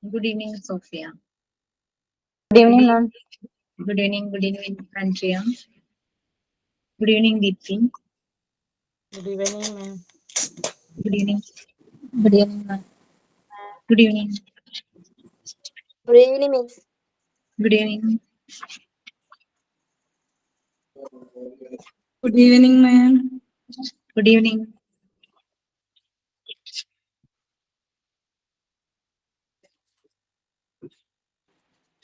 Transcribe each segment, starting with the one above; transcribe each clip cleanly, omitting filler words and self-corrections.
Good evening, Sophia. Good evening, ma'am. Good evening, Andrea. Good evening, Deepthi. Good evening, ma'am. Good evening. Good evening, ma'am. Good evening. Good evening, miss. Good evening. Good evening, ma'am. Good evening.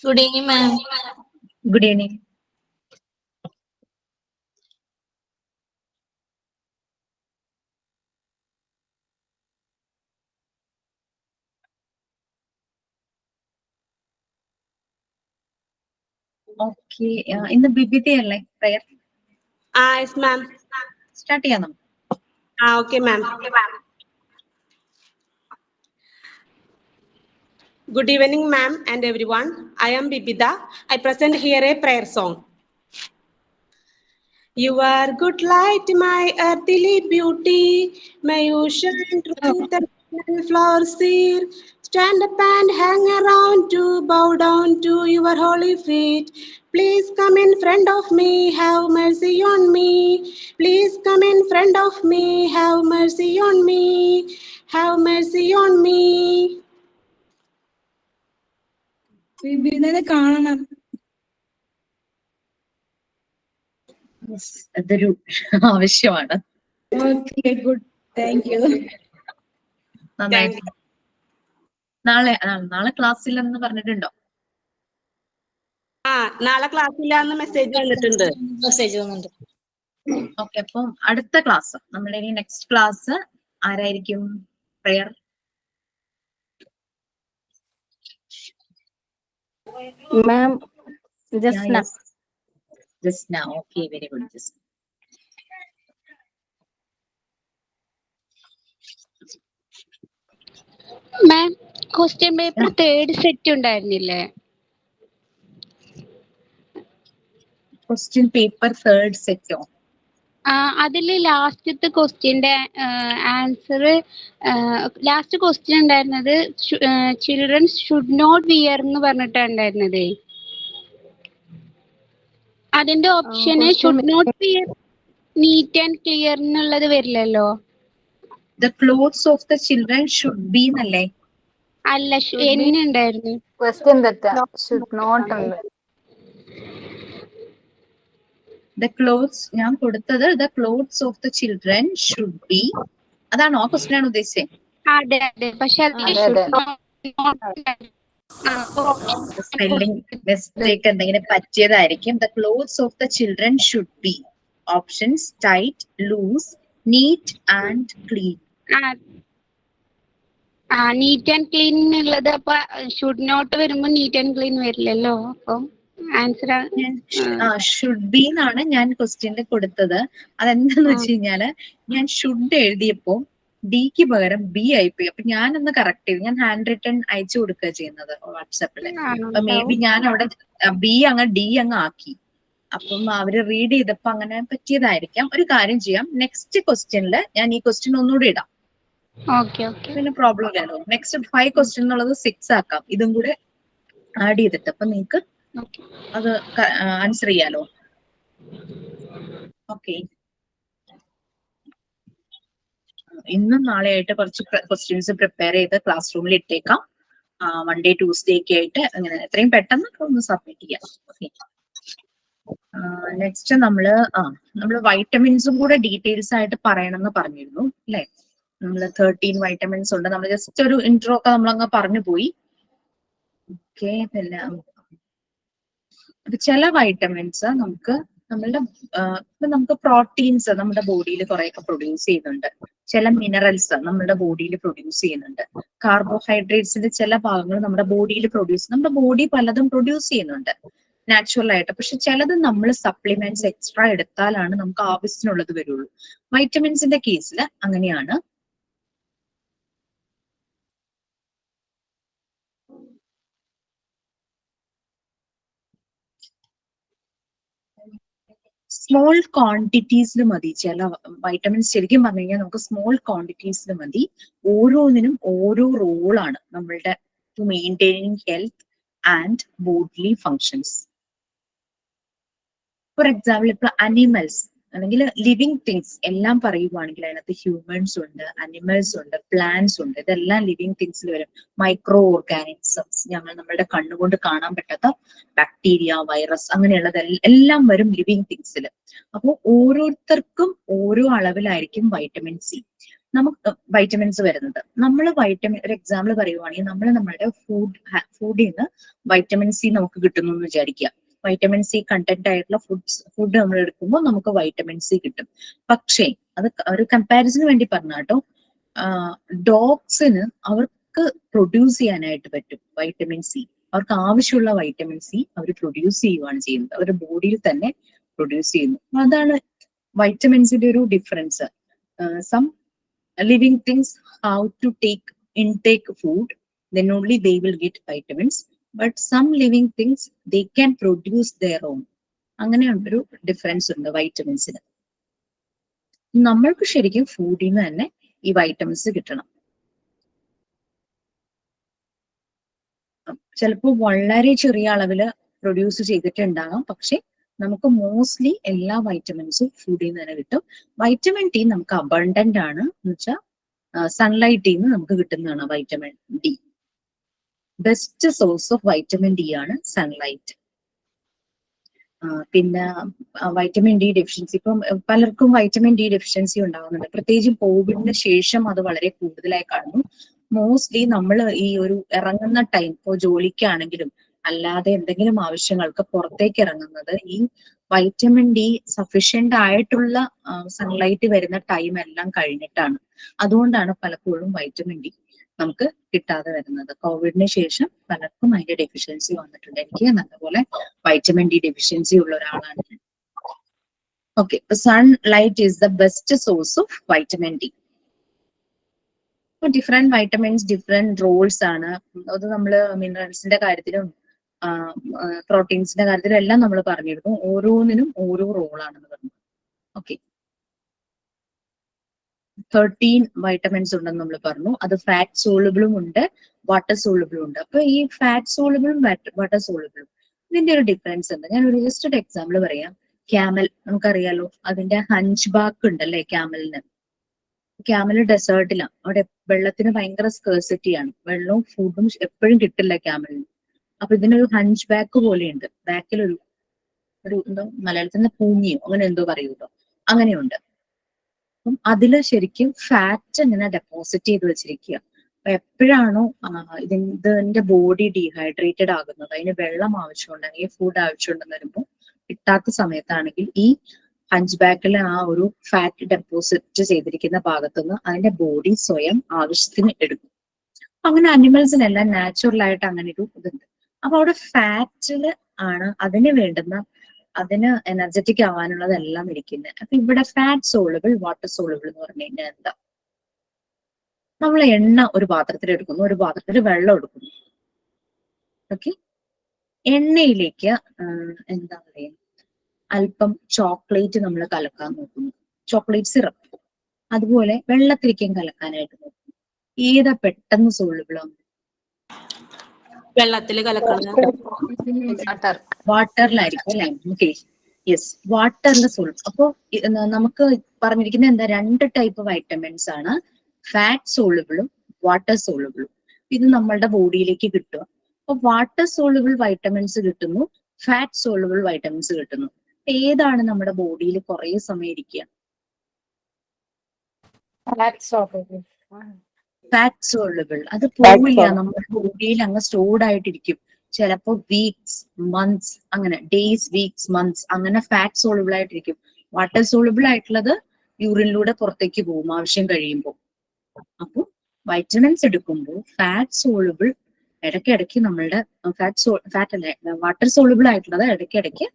Good evening, ma'am. Good evening. Okay. In the BBT, like prayer. Yes, ma'am. Start ചെയ്യാം. Okay, ma'am. Good evening, ma'am, and everyone. I am Bibida. I present here a prayer song. You are good light, my earthly beauty. May you shine through the flowers here. Stand up and hang around to bow down to your holy feet. Please come in front of me, have mercy on me. Please come in front of me, have mercy on me. Have mercy on me. വിപിനെ കാണണം. അതൊരു ആവശ്യമാണ്. Okay, good. Thank you. നന്നായിട്ട്. നാളെ ക്ലാസ്സിലെന്ന് പറഞ്ഞിട്ടുണ്ടോ? നാളെ ക്ലാസ്സിലാന്ന് message വന്നിട്ടുണ്ട്. Okay, അപ്പം അടുത്ത ക്ലാസ് നമ്മുടെ ഇനി നെക്സ്റ്റ് ക്ലാസ് ആരായിരിക്കും? Prayer Ma'am, just now. Just now. Okay, very good. Just ma'am, question paper third set ഉണ്ടായിരുന്നില്ലേ? ക്വസ്റ്റ്യൻ പേപ്പർ തേർഡ് സെറ്റോ? അതില് ലാസ്റ്റത്തെ ക്വസ്റ്റ്യന്റെ ആൻസർ, ലാസ്റ്റ് ക്വസ്റ്റ്യൻ ഉണ്ടായിരുന്നത് ചിൽഡ്രൻസ് ഷുഡ് നോട്ട് വിയർ എന്ന് പറഞ്ഞിട്ടാണ് ഉണ്ടായിരുന്നത്. അതിന്റെ ഓപ്ഷന് should not wear neat and clear എന്നുള്ളത് വരില്ലല്ലോ. The clothes of the children should be എന്നല്ലേ? അല്ല, എന്നുണ്ടായിരുന്നു. Question തെറ്റാ. Should not ഉണ്ട്. The clothes ഞാൻ കൊടുത്തത് the clothes of the children should be, അതാണോ ആ ക്വസ്റ്റ്യൻ ആണ് ഉദ്ദേശിച്ചത്? അതെ അതെ, പക്ഷെ സ്പെല്ലിംഗ് മിസ്റ്റേക്ക് എന്തെങ്കിലും പറ്റിയതായിരിക്കും. The clothes of the children should be options tight, loose, neat and clean. Neat and clean എന്നുള്ളത് അപ്പൊ ഷുഡ് നോട്ട് വരുമ്പോ നീറ്റ് ആൻഡ് ക്ലീൻ വരില്ലല്ലോ. അപ്പം ആൻസർ ഷുഡ് ബി എന്നാണ് ഞാൻ ക്വസ്റ്റ്യനിൽ കൊടുത്തത്. അതെന്താന്ന് വെച്ച് കഴിഞ്ഞാല് ഞാൻ ഷുഡ് എഴുതിയപ്പോ ഡിക്ക് പകരം ബി ആയിപ്പോയി. അപ്പൊ ഞാനൊന്ന് കറക്റ്റ് ചെയ്തു. ഞാൻ ഹാൻഡ് റിട്ടൺ അയച്ചു കൊടുക്കുക ചെയ്യുന്നത് വാട്സാപ്പില്. അപ്പൊ മേ ബി ഞാൻ അവിടെ ബി ഡി ആക്കി. അപ്പം അവര് റീഡ് ചെയ്തപ്പോ അങ്ങനെ പറ്റിയതായിരിക്കാം. ഒരു കാര്യം ചെയ്യാം, നെക്സ്റ്റ് ക്വസ്റ്റ്യനിൽ ഞാൻ ഈ ക്വസ്റ്റ്യൻ ഒന്നുകൂടി ഇടാം. പിന്നെ പ്രോബ്ലം ഇല്ലല്ലോ. നെക്സ്റ്റ് 5 ക്വസ്റ്റ്യൻ എന്നുള്ളത് 6 ആക്കാം, ഇതും കൂടെ ആഡ് ചെയ്തിട്ട്. അപ്പൊ നിങ്ങൾക്ക് അത് ആൻസർ ചെയ്യാലോ. ഓക്കെ, ഇന്നും നാളെയായിട്ട് കുറച്ച് ക്വസ്റ്റ്യൻസ് പ്രിപ്പയർ ചെയ്ത് ക്ലാസ് റൂമിൽ ഇട്ടേക്കാം. മൺഡേ ട്യൂസ്ഡേ ഒക്കെ ആയിട്ട് അങ്ങനെ എത്രയും പെട്ടെന്ന് ഒന്ന് സബ്മിറ്റ് ചെയ്യാം. ഓക്കെ, നെക്സ്റ്റ് നമ്മള് വൈറ്റമിൻസും കൂടെ ഡീറ്റെയിൽസ് ആയിട്ട് പറയണമെന്ന് പറഞ്ഞിരുന്നു അല്ലെ? നമ്മള് 13 വൈറ്റമിൻസ് ഉണ്ട്. നമ്മൾ ജസ്റ്റ് ഒരു ഇൻട്രോ ഒക്കെ നമ്മളങ്ങ് പറഞ്ഞു പോയി. ഓക്കെ, ചില വൈറ്റമിൻസ് നമുക്ക് പ്രോട്ടീൻസ് നമ്മുടെ ബോഡിയിൽ കുറെയൊക്കെ പ്രൊഡ്യൂസ് ചെയ്യുന്നുണ്ട്. ചില മിനറൽസ് നമ്മുടെ ബോഡിയിൽ പ്രൊഡ്യൂസ് ചെയ്യുന്നുണ്ട്. കാർബോഹൈഡ്രേറ്റ്സിന്റെ ചില ഭാഗങ്ങൾ നമ്മുടെ ബോഡി പലതും പ്രൊഡ്യൂസ് ചെയ്യുന്നുണ്ട് നാച്ചുറൽ ആയിട്ട്. പക്ഷെ ചിലത് നമ്മൾ സപ്ലിമെന്റ്സ് എക്സ്ട്രാ എടുത്താലാണ് നമുക്ക് ആവശ്യത്തിനുള്ളത് വരുള്ളൂ. വൈറ്റമിൻസിന്റെ കേസിൽ അങ്ങനെയാണ്. സ്മോൾ ക്വാണ്ടിറ്റീസിൽ മതി. ചില വൈറ്റമിൻസ് ശരിക്കും പറഞ്ഞു കഴിഞ്ഞാൽ നമുക്ക് സ്മോൾ ക്വാണ്ടിറ്റീസിൽ മതി. ഓരോന്നിനും ഓരോ റോളാണ് നമ്മളുടെ to maintaining health and bodily functions. For example ഇപ്പൊ അനിമൽസ് അല്ലെങ്കിൽ ലിവിങ് തിങ്സ് എല്ലാം പറയുവാണെങ്കിൽ അതിനകത്ത് ഹ്യൂമൻസ് ഉണ്ട്, അനിമൽസ് ഉണ്ട്, പ്ലാന്റ്സ് ഉണ്ട്. ഇതെല്ലാം ലിവിങ് തിങ്സിൽ വരും. മൈക്രോ ഓർഗാനിസംസ്, നമ്മളുടെ കണ്ണുകൊണ്ട് കാണാൻ പറ്റാത്ത ബാക്ടീരിയ, വൈറസ്, അങ്ങനെയുള്ളത് എല്ലാം വരും ലിവിങ് തിങ്സിൽ. അപ്പോൾ ഓരോരുത്തർക്കും ഓരോ അളവിലായിരിക്കും വൈറ്റമിൻ സി നമുക്ക് വൈറ്റമിൻസ് വരുന്നത്. നമ്മൾ ഒരു എക്സാമ്പിൾ പറയുവാണെങ്കിൽ നമ്മൾ നമ്മളുടെ ഫുഡിൽ നിന്ന് വൈറ്റമിൻ സി നമുക്ക് കിട്ടുന്നു എന്ന് വിചാരിക്കുക. വൈറ്റമിൻ സി കണ്ടന്റ് ആയിട്ടുള്ള ഫുഡ് നമ്മൾ എടുക്കുമ്പോൾ നമുക്ക് വൈറ്റമിൻ സി കിട്ടും. പക്ഷേ അത് ഒരു കമ്പാരിസന് വേണ്ടി പറഞ്ഞാട്ടോ, ഡോഗ്സിന് അവർക്ക് പ്രൊഡ്യൂസ് ചെയ്യാനായിട്ട് പറ്റും വൈറ്റമിൻ സി. അവർക്ക് ആവശ്യമുള്ള വൈറ്റമിൻ സി അവർ പ്രൊഡ്യൂസ് ചെയ്യുകയാണ് ചെയ്യുന്നത്, അവരുടെ ബോഡിയിൽ തന്നെ പ്രൊഡ്യൂസ് ചെയ്യുന്നു. അതാണ് വൈറ്റമിൻസിന്റെ ഒരു difference. Some living things how to intake food, then only they will get vitamins. But some living things they can produce their own. അങ്ങനെ ഒരു ഡിഫറൻസ് ഉണ്ട് വൈറ്റമിൻസിന്. നമ്മൾക്ക് ശരിക്കും ഫുഡിൽ നിന്ന് തന്നെ ഈ വൈറ്റമിൻസ് കിട്ടണം. ചിലപ്പോൾ വളരെ ചെറിയ അളവിൽ പ്രൊഡ്യൂസ് ചെയ്തിട്ടുണ്ടാകാം, പക്ഷെ നമുക്ക് മോസ്റ്റ്ലി എല്ലാ വൈറ്റമിൻസും ഫുഡിൽ നിന്ന് തന്നെ കിട്ടും. വൈറ്റമിൻ ഡി നമുക്ക് അബണ്ടന്റ് ആണ് എന്ന് വെച്ചാൽ സൺലൈറ്റിൽ നിന്ന് നമുക്ക് കിട്ടുന്നതാണ് vitamin D. Best source of vitamin D ആണ് സൺലൈറ്റ്. പിന്നെ വൈറ്റമിൻ ഡി ഡെഫിഷ്യൻസി, ഇപ്പം പലർക്കും വൈറ്റമിൻ ഡി ഡെഫിഷ്യൻസി ഉണ്ടാകുന്നുണ്ട്. പ്രത്യേകിച്ചും കോവിഡിന് ശേഷം അത് വളരെ കൂടുതലായി കാണുന്നു. മോസ്റ്റ്ലി നമ്മൾ ഈ ഒരു ഇറങ്ങുന്ന ടൈം, ഇപ്പോൾ ജോലിക്കാണെങ്കിലും അല്ലാതെ എന്തെങ്കിലും ആവശ്യങ്ങൾക്ക് പുറത്തേക്ക് ഇറങ്ങുന്നത് ഈ വൈറ്റമിൻ ഡി സഫീഷ്യന്റ് ആയിട്ടുള്ള സൺലൈറ്റ് വരുന്ന ടൈം എല്ലാം കഴിഞ്ഞിട്ടാണ്. അതുകൊണ്ടാണ് പലപ്പോഴും വൈറ്റമിൻ ഡി നമുക്ക് കിട്ടാതെ വരുന്നത്. കോവിഡിന് ശേഷം പലർക്കും അതിന്റെ ഡെഫിഷ്യൻസി വന്നിട്ടുണ്ട്. എനിക്ക് നല്ലപോലെ വൈറ്റമിൻ ഡി ഡെഫിഷ്യൻസി ഉള്ള ഒരാളാണ് ഞാൻ. Okay, sunlight is the best source of vitamin D. Different vitamins different roles ആണ്. അത് നമ്മൾ മിനറൽസിന്റെ കാര്യത്തിലും പ്രോട്ടീൻസിന്റെ കാര്യത്തിലും എല്ലാം നമ്മൾ പറഞ്ഞിരുന്നു. ഓരോന്നിനും ഓരോ റോളാണെന്ന് പറഞ്ഞു. ഓക്കെ, 13 വൈറ്റമിൻസ് ഉണ്ടെന്ന് നമ്മൾ പറഞ്ഞു. അത് ഫാറ്റ് സോളുബിളും ഉണ്ട്, വാട്ടർ സോളുബിളും ഉണ്ട്. അപ്പൊ ഈ ഫാറ്റ് സോളുബിളും വാട്ടർ സോളുബിളും ഇതിന്റെ ഒരു ഡിഫറൻസ് ഉണ്ട്. ഞാൻ ഒരു ജസ്റ്റ് ഒരു എക്സാമ്പിൾ പറയാം. ക്യാമൽ നമുക്കറിയാലോ, അതിന്റെ ഹഞ്ച് ബാക്ക് ഉണ്ടല്ലേ ക്യാമലിന്. ക്യാമൽ ഡെസേർട്ടിലാണ്, അവിടെ വെള്ളത്തിന് ഭയങ്കര സ്കേഴ്സിറ്റിയാണ്. വെള്ളവും ഫുഡും എപ്പോഴും കിട്ടില്ല ക്യാമലിന്. അപ്പൊ ഇതിനൊരു ഹഞ്ച് ബാക്ക് പോലെയുണ്ട്. ബാക്കിലൊരു എന്തോ മലയാളത്തിൽ പൂഞ്ഞിയോ അങ്ങനെ എന്തോ പറയൂട്ടോ, അങ്ങനെയുണ്ട്. അപ്പം അതില് ശരിക്കും ഫാറ്റ് ഇങ്ങനെ ഡെപ്പോസിറ്റ് ചെയ്ത് വെച്ചിരിക്കുക. അപ്പൊ എപ്പോഴാണോ ഇതിന്റെ ബോഡി ഡീഹൈഡ്രേറ്റഡ് ആകുന്നത്, അതിന് വെള്ളം ആവശ്യമുണ്ടെങ്കിൽ ഫുഡ് ആവശ്യമുണ്ടെന്ന് വരുമ്പോൾ കിട്ടാത്ത സമയത്താണെങ്കിൽ ഈ ഹഞ്ച് ബാക്കിലെ ആ ഒരു ഫാറ്റ് ഡെപ്പോസിറ്റ് ചെയ്തിരിക്കുന്ന ഭാഗത്തുനിന്ന് അതിന്റെ ബോഡി സ്വയം ആവശ്യത്തിന് എടുക്കും. അങ്ങനെ അനിമൽസിനെല്ലാം നാച്ചുറൽ ആയിട്ട് അങ്ങനെ ഒരു ഇതുണ്ട്. അപ്പൊ അവിടെ ഫാറ്റില് ആണ് അതിന് വേണ്ടുന്ന, അതിന് എനർജറ്റിക് ആവാനുള്ളതെല്ലാം ഇരിക്കുന്നത്. അപ്പൊ ഇവിടെ ഫാറ്റ് സോളുബിൾ, വാട്ടർ സോളുബിൾ എന്ന് പറഞ്ഞു കഴിഞ്ഞാൽ എന്താ? നമ്മൾ എണ്ണ ഒരു പാത്രത്തിൽ എടുക്കുന്നു, ഒരു പാത്രത്തിൽ വെള്ളം എടുക്കുന്നു. ഓക്കെ, എണ്ണയിലേക്ക് എന്താ പറയാ, അല്പം ചോക്ലേറ്റ് നമ്മൾ കലക്കാൻ നോക്കുന്നു, ചോക്ലേറ്റ് സിറപ്പ്. അതുപോലെ വെള്ളത്തിലേക്കും കലക്കാനായിട്ട് നോക്കുന്നു. ഏതാ പെട്ടെന്ന് സോളുബിൾ ആവും? വെള്ളത്തില് കലക്കണം. വാട്ടറിലായിരിക്കും അല്ലെ? ഓക്കെ, യെസ്, വാട്ടറിൽ സോൾവ്. അപ്പോ നമുക്ക് പറഞ്ഞിരിക്കുന്ന എന്താ, 2 ടൈപ്പ് വൈറ്റമിൻസ് ആണ്, ഫാറ്റ് സോളുബിളും വാട്ടർ സോളുബിളും. ഇത് നമ്മളുടെ ബോഡിയിലേക്ക് കിട്ടുക. അപ്പൊ വാട്ടർ സോളുബിൾ വൈറ്റമിൻസ് കിട്ടുന്നു, ഫാറ്റ് സോളുബിൾ വൈറ്റമിൻസ് കിട്ടുന്നു. ഏതാണ് നമ്മുടെ ബോഡിയിൽ കുറെ സമയം ഇരിക്കുക? Fat soluble. അത് പോവില്ല, നമ്മുടെ ബോഡിയിൽ അങ്ങ് സ്റ്റോർഡ് ആയിട്ടിരിക്കും. ചിലപ്പോൾ വീക്സ്, മന്ത്സ്, അങ്ങനെ ഡേയ്സ്, വീക്സ്, മന്ത്സ്, അങ്ങനെ ഫാറ്റ് സോളുബിൾ ആയിട്ടിരിക്കും. വാട്ടർ സോളുബിൾ ആയിട്ടുള്ളത് യൂറിനിലൂടെ പുറത്തേക്ക് പോകും ആവശ്യം കഴിയുമ്പോൾ. അപ്പോൾ വൈറ്റമിൻസ് എടുക്കുമ്പോൾ ഫാറ്റ് സോളുബിൾ ഇടയ്ക്കിടയ്ക്ക് നമ്മളുടെ ഫാറ്റ് അല്ല, വാട്ടർ സോളുബിൾ ആയിട്ടുള്ളത് ഇടയ്ക്കിടയ്ക്ക്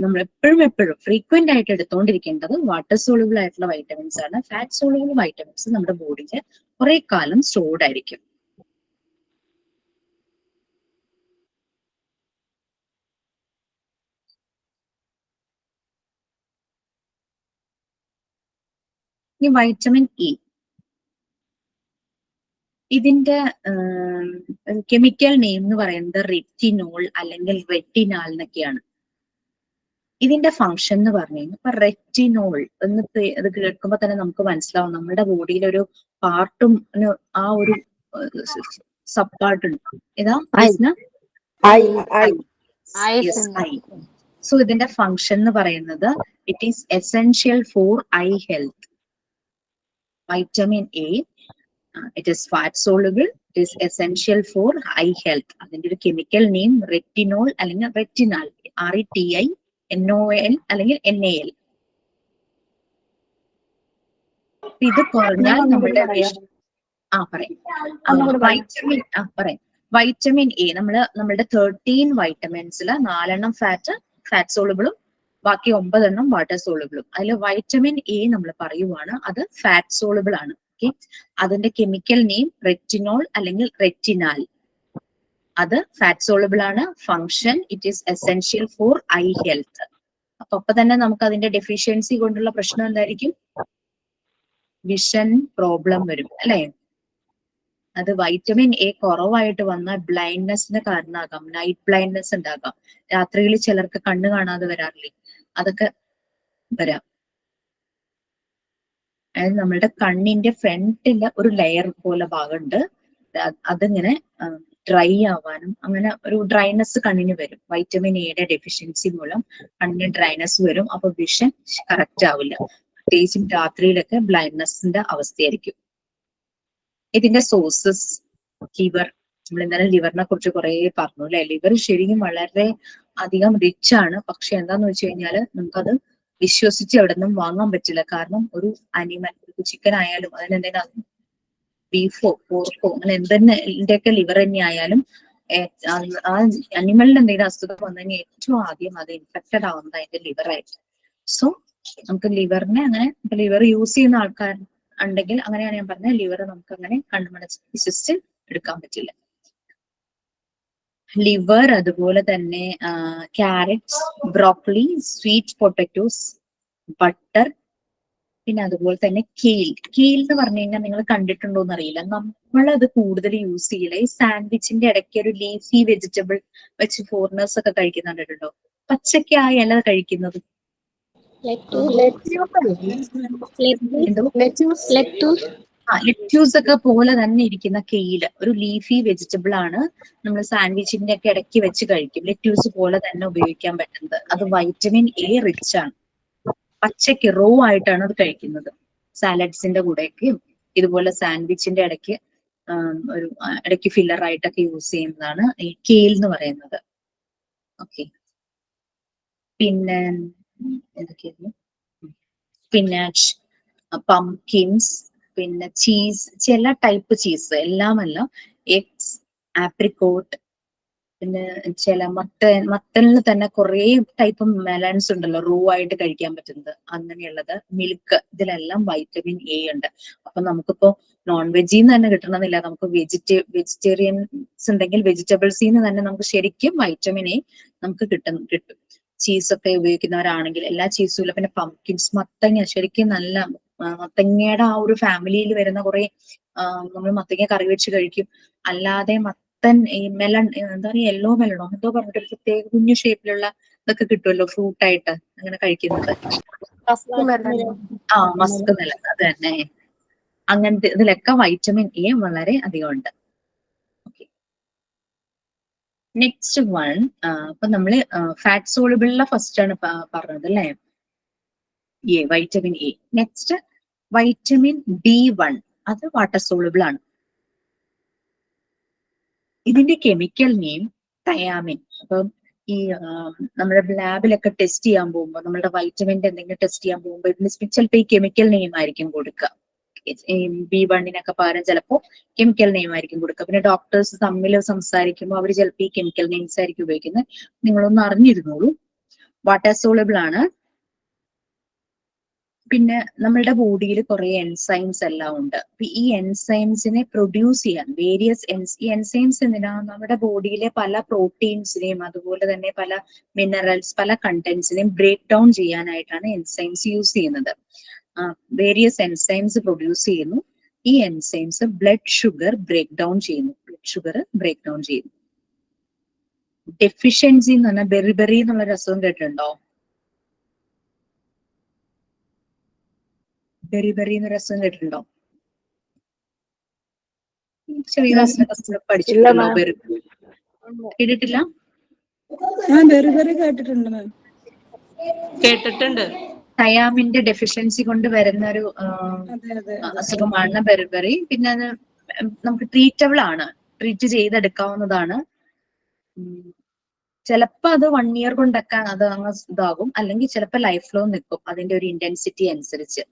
നമ്മൾ എപ്പോഴും ഫ്രീക്വന്റ് ആയിട്ട് എടുത്തുകൊണ്ടിരിക്കേണ്ടത് വാട്ടർ സോളുബിൾ ആയിട്ടുള്ള വൈറ്റമിൻസ് ആണ്. ഫാറ്റ് സോളുബിൾ വൈറ്റമിൻസ് നമ്മുടെ ബോഡിയിൽ കുറെ കാലം സ്റ്റോർഡ് ആയിരിക്കും. ഈ വൈറ്റമിൻ ഇ ഇതിന്റെ കെമിക്കൽ നെയിം എന്ന് പറയുന്നത് റെറ്റിനോൾ അല്ലെങ്കിൽ റെറ്റിനാൽ എന്നൊക്കെയാണ്. ഇതിന്റെ ഫംഗ്ഷൻ എന്ന് പറഞ്ഞു കഴിഞ്ഞാൽ ഇപ്പൊ റെറ്റിനോൾ എന്ന് ഇത് കേൾക്കുമ്പോൾ തന്നെ നമുക്ക് മനസ്സിലാവും നമ്മുടെ ബോഡിയിൽ ഒരു പാർട്ടും ആ ഒരു സബ് പാർട്ട് ഉണ്ട്. ഏതാ സോ ഇതിന്റെ ഫംഗ്ഷൻ എന്ന് പറയുന്നത് it is essential four I health. Vitamin A it is fat soluble, it is essential four I health. അതിന്റെ ഒരു കെമിക്കൽ നെയിം റെറ്റിനോൾ അല്ലെങ്കിൽ റെറ്റിനാൽ, RETINOL അല്ലെങ്കിൽ NaL. ഇത് കുറഞ്ഞാൽ നമ്മുടെ വൈറ്റമിൻ എ നമ്മളുടെ 13 വൈറ്റമിൻസിൽ 4 ഫാറ്റ് സോളുബിളും ബാക്കി 9 വാട്ടർ സോളുബിളും. അതിൽ വൈറ്റമിൻ എ നമ്മൾ പറയുവാണ് അത് ഫാറ്റ് സോളുബിൾ ആണ്. ഓക്കെ, അതിന്റെ കെമിക്കൽ നെയിം റെറ്റിനോൾ അല്ലെങ്കിൽ റെറ്റിനാൽ. അത് ഫാറ്റ് സോളുബിൾ ആണ്. Function it is essential four I health. അപ്പൊ തന്നെ നമുക്ക് അതിന്റെ ഡെഫിഷ്യൻസി കൊണ്ടുള്ള പ്രശ്നം എന്തായിരിക്കും? വിഷൻ പ്രോബ്ലം വരും അല്ലെ. അത് വൈറ്റമിൻ എ കുറവായിട്ട് വന്നാൽ ബ്ലൈൻഡ്നെസ്സിന് കാരണമാകാം, നൈറ്റ് ബ്ലൈൻഡ്നെസ് ഉണ്ടാകാം. രാത്രിയിൽ ചിലർക്ക് കണ്ണ് കാണാതെ വരാറില്ലേ, അതൊക്കെ വരാം. അതായത് നമ്മളുടെ കണ്ണിന്റെ ഫ്രണ്ടില് ഒരു ലെയർ പോലെ ഭാഗമുണ്ട്, അതിങ്ങനെ ഡ്രൈ ആവാനും അങ്ങനെ ഒരു ഡ്രൈനെസ് കണ്ണിന് വരും. വൈറ്റമിൻ എയുടെ ഡെഫിഷ്യൻസി മൂലം കണ്ണിന് ഡ്രൈനെസ് വരും. അപ്പൊ വിഷൻ കറക്റ്റ് ആവില്ല. പ്രത്യേകിച്ചും രാത്രിയിലൊക്കെ ബ്ലൈൻഡ്നെസ്സിന്റെ അവസ്ഥയായിരിക്കും. ഇതിന്റെ സോഴ്സസ് ലിവർ. നമ്മൾ ഇന്നലെ ലിവറിനെ കുറിച്ച് കുറെ പറഞ്ഞു അല്ലെ. ലിവർ ശരിക്കും വളരെ അധികം റിച്ച് ആണ്. പക്ഷെ എന്താന്ന് വെച്ച് കഴിഞ്ഞാല് നമുക്കത് വിശ്വസിച്ച് എവിടെ നിന്നും വാങ്ങാൻ പറ്റില്ല. കാരണം ഒരു അനിമൽ, ചിക്കൻ ആയാലും അതിനെന്തെങ്കിലും ബീഫോ പോർക്കോ അങ്ങനെ എന്തിന്റെയൊക്കെ ലിവർ തന്നെ ആയാലും ആ അനിമലിന് എന്തെങ്കിലും അസുഖം വന്നു കഴിഞ്ഞാൽ ഏറ്റവും ആദ്യം അത് ഇൻഫെക്റ്റഡ് ആവുന്നത് അതിന്റെ ലിവറായിട്ട്. സോ നമുക്ക് ലിവറിനെ അങ്ങനെ ലിവർ യൂസ് ചെയ്യുന്ന ആൾക്കാർ ഉണ്ടെങ്കിൽ അങ്ങനെയാണ് ഞാൻ പറഞ്ഞത്, ലിവർ നമുക്ക് അങ്ങനെ കണ്ണുമടച്ച് വിശ്വസിച്ച് എടുക്കാൻ പറ്റില്ല. ലിവർ, അതുപോലെ തന്നെ carrots, broccoli, sweet potatoes, butter, പിന്നെ അതുപോലെ തന്നെ കെയിൽ. കെയിൽ എന്ന് പറഞ്ഞു കഴിഞ്ഞാൽ നിങ്ങൾ കണ്ടിട്ടുണ്ടോ എന്ന് അറിയില്ല, നമ്മളത് കൂടുതൽ യൂസ് ചെയ്യില്ല. ഈ സാൻഡ്വിച്ചിന്റെ ഇടയ്ക്ക് ഒരു ലീഫി വെജിറ്റബിൾ വെച്ച് ഫോറിനേഴ്സ് ഒക്കെ കഴിക്കുന്നുണ്ടോ? പച്ചക്കായ അല്ല കഴിക്കുന്നത്. ലെറ്റ്യൂസ് ഒക്കെ പോലെ തന്നെ ഇരിക്കുന്ന കെയില് ഒരു ലീഫി വെജിറ്റബിൾ ആണ്. നമ്മൾ സാൻഡ്വിച്ചിന്റെ ഒക്കെ ഇടയ്ക്ക് വെച്ച് കഴിക്കും. ലെറ്റ്യൂസ് പോലെ തന്നെ ഉപയോഗിക്കാൻ പറ്റുന്നത്. അത് വൈറ്റമിൻ എ റിച്ച് ആണ്. പച്ചക്ക് റോ ആയിട്ടാണ് അത് കഴിക്കുന്നത്. സാലഡ്സിന്റെ കൂടെയൊക്കെയും ഇതുപോലെ സാൻഡ്വിച്ചിന്റെ ഇടയ്ക്ക് ഒരു ഇടയ്ക്ക് ഫില്ലർ ആയിട്ടൊക്കെ യൂസ് ചെയ്യുന്നതാണ് ഈ കെയിൽ എന്ന് പറയുന്നത്. ഓക്കെ, പിന്നെ എന്തൊക്കെയായിരുന്നു? സ്പിനാച്ച്, പംകിൻസ്, പിന്നെ ചീസ്, ചില ടൈപ്പ് ചീസ്, എല്ലാമല്ല, എഗ്സ്, ആപ്രിക്കോട്ട്, പിന്നെ ചില മത്തനിൽ തന്നെ കുറെ ടൈപ്പ് മെലൺസ് ഉണ്ടല്ലോ, റൂ ആയിട്ട് കഴിക്കാൻ പറ്റുന്നത്, അങ്ങനെയുള്ളത്, മിൽക്ക്, ഇതിലെല്ലാം വൈറ്റമിൻ എ ഉണ്ട്. അപ്പൊ നമുക്കിപ്പോ നോൺ വെജിൽ നിന്ന് തന്നെ കിട്ടണമെന്നില്ല. നമുക്ക് വെജിറ്റേറിയൻസ് ഉണ്ടെങ്കിൽ വെജിറ്റബിൾസിൽ നിന്ന് തന്നെ നമുക്ക് ശരിക്കും വൈറ്റമിൻ എ നമുക്ക് കിട്ടും. ചീസൊക്കെ ഉപയോഗിക്കുന്നവരാണെങ്കിൽ എല്ലാ ചീസും ഇല്ല. പിന്നെ പംകിൻസ്, മത്തങ്ങ, ശരിക്കും നല്ല മത്തങ്ങയുടെ ആ ഒരു ഫാമിലിയിൽ വരുന്ന കുറെ നമ്മൾ മത്തങ്ങ കറി വെച്ച് കഴിക്കും. അല്ലാതെ ഈ മെലൺ, എന്താ പറയുക, യെല്ലോ മെലണോ എന്തോ പറഞ്ഞിട്ട് പ്രത്യേക കുഞ്ഞു ഷേപ്പിലുള്ള ഇതൊക്കെ കിട്ടുമല്ലോ ഫ്രൂട്ട് ആയിട്ട് അങ്ങനെ കഴിക്കുന്നത്. മസ്ക് മെലൺ, അത് തന്നെ. അങ്ങനത്തെ ഇതിലൊക്കെ വൈറ്റമിൻ എ വളരെ അധികം ഉണ്ട്. നെക്സ്റ്റ് വൺ, അപ്പൊ നമ്മള് ഫാറ്റ് സോളുബിളിലെ ഫസ്റ്റ് ആണ് പറഞ്ഞത് അല്ലേ, vitamin A. Next vitamin B1, അത് വാട്ടർ സോളുബിൾ ആണ്. ഇതിന്റെ കെമിക്കൽ നെയിം തയാമിൻ. അപ്പം ഈ നമ്മുടെ ലാബിലൊക്കെ ടെസ്റ്റ് ചെയ്യാൻ പോകുമ്പോൾ, നമ്മുടെ വൈറ്റമിന്റെ എന്തെങ്കിലും ടെസ്റ്റ് ചെയ്യാൻ പോകുമ്പോൾ ഇതിന് ചിലപ്പോൾ ഈ കെമിക്കൽ നെയിം ആയിരിക്കും കൊടുക്കുക. B1 പകരം ചിലപ്പോൾ കെമിക്കൽ നെയിം ആയിരിക്കും കൊടുക്കുക. പിന്നെ ഡോക്ടേഴ്സ് തമ്മിൽ സംസാരിക്കുമ്പോൾ അവർ ചിലപ്പോൾ ഈ കെമിക്കൽ നെയിംസ് ആയിരിക്കും ഉപയോഗിക്കുന്നത്. നിങ്ങളൊന്ന് അറിഞ്ഞിരുന്നോളൂ. വാട്ടർ സോളുബിൾ ആണ്. പിന്നെ നമ്മളുടെ ബോഡിയിൽ കുറെ എൻസൈംസ് എല്ലാം ഉണ്ട്. അപ്പൊ ഈ എൻസൈംസിനെ പ്രൊഡ്യൂസ് ചെയ്യാൻ ഈ എൻസൈംസ് എന്തിനാ? നമ്മുടെ ബോഡിയിലെ പല പ്രോട്ടീൻസിനെയും അതുപോലെ തന്നെ പല മിനറൽസ്, പല കണ്ടന്റ്സിനെയും ബ്രേക്ക് ഡൗൺ ചെയ്യാനായിട്ടാണ് എൻസൈംസ് യൂസ് ചെയ്യുന്നത്. വേരിയസ് എൻസൈംസ് പ്രൊഡ്യൂസ് ചെയ്യുന്നു. ഈ enzymes blood sugar break down ചെയ്യുന്നു. ഡെഫിഷ്യൻസി എന്ന് പറഞ്ഞാൽ ബെറിബെറി എന്നുള്ള രസവും കേട്ടിട്ടുണ്ടോ? ബെറിബെറി എന്ന രസം കേട്ടിട്ടുണ്ടോ? ചെറിയ ക്ലാസ്സിലൊക്കെ പഠിച്ചിട്ടുണ്ടല്ലോ ബെറിബെറി. കേട്ടിട്ടില്ല? കേട്ടിട്ടുണ്ട് മാം. കേട്ടിട്ടുണ്ട്. തയാമിന്റെ ഡെഫിഷ്യൻസി കൊണ്ട് വരുന്ന ഒരു അസുഖമാണ് ബെറിബെറി. പിന്നെ അത് നമുക്ക് ട്രീറ്റബിൾ ആണ്, ട്രീറ്റ് ചെയ്തെടുക്കാവുന്നതാണ്. ചിലപ്പോ അത് 1 ഇയർ കൊണ്ടൊക്കെ അത് അങ്ങ് ഇതാകും, അല്ലെങ്കിൽ ചിലപ്പോൾ ലൈഫ് ലോങ് നിൽക്കും അതിന്റെ ഒരു ഇന്റൻസിറ്റി അനുസരിച്ച്.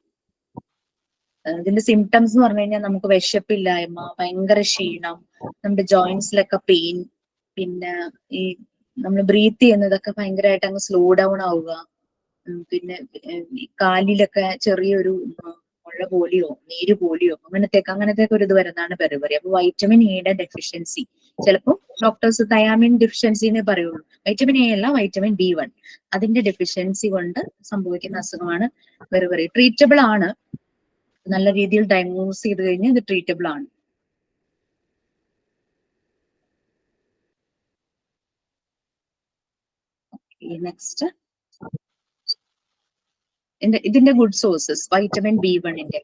ഇതിന്റെ സിംറ്റംസ് എന്ന് പറഞ്ഞു കഴിഞ്ഞാൽ നമുക്ക് വിശപ്പില്ലായ്മ, ഭയങ്കര ക്ഷീണം, നമ്മുടെ ജോയിന്റ്സിലൊക്കെ പെയിൻ, പിന്നെ ഈ നമ്മൾ ബ്രീത്ത് ചെയ്യുന്നതൊക്കെ ഭയങ്കരമായിട്ട് അങ്ങ് സ്ലോ ഡൗൺ ആവുക, പിന്നെ ഈ കാലിലൊക്കെ ചെറിയൊരു മുഴ പോലെയോ നീര് പോലെയോ അങ്ങനത്തെ ഒരു ഇത് വരുന്നതാണ് ബെറിബെറി. അപ്പൊ വൈറ്റമിൻ എയുടെ ഡെഫിഷ്യൻസി, ചിലപ്പോൾ ഡോക്ടേഴ്സ് തയാമിൻ ഡെഫിഷ്യൻസി എന്നേ പറയുള്ളൂ. വൈറ്റമിൻ എ അല്ല, വൈറ്റമിൻ B1, അതിന്റെ ഡെഫിഷ്യൻസി കൊണ്ട് സംഭവിക്കുന്ന അസുഖമാണ് ബെറിബെറി. ട്രീറ്റബിൾ ആണ്, നല്ല രീതിയിൽ ഡയഗ്നോസ് ചെയ്ത് കഴിഞ്ഞാൽ ഇത് ട്രീറ്റബിൾ ആണ്. നെക്സ്റ്റ്, ഇതിന്റെ ഗുഡ് സോഴ്സസ് വൈറ്റമിൻ B1ന്റെ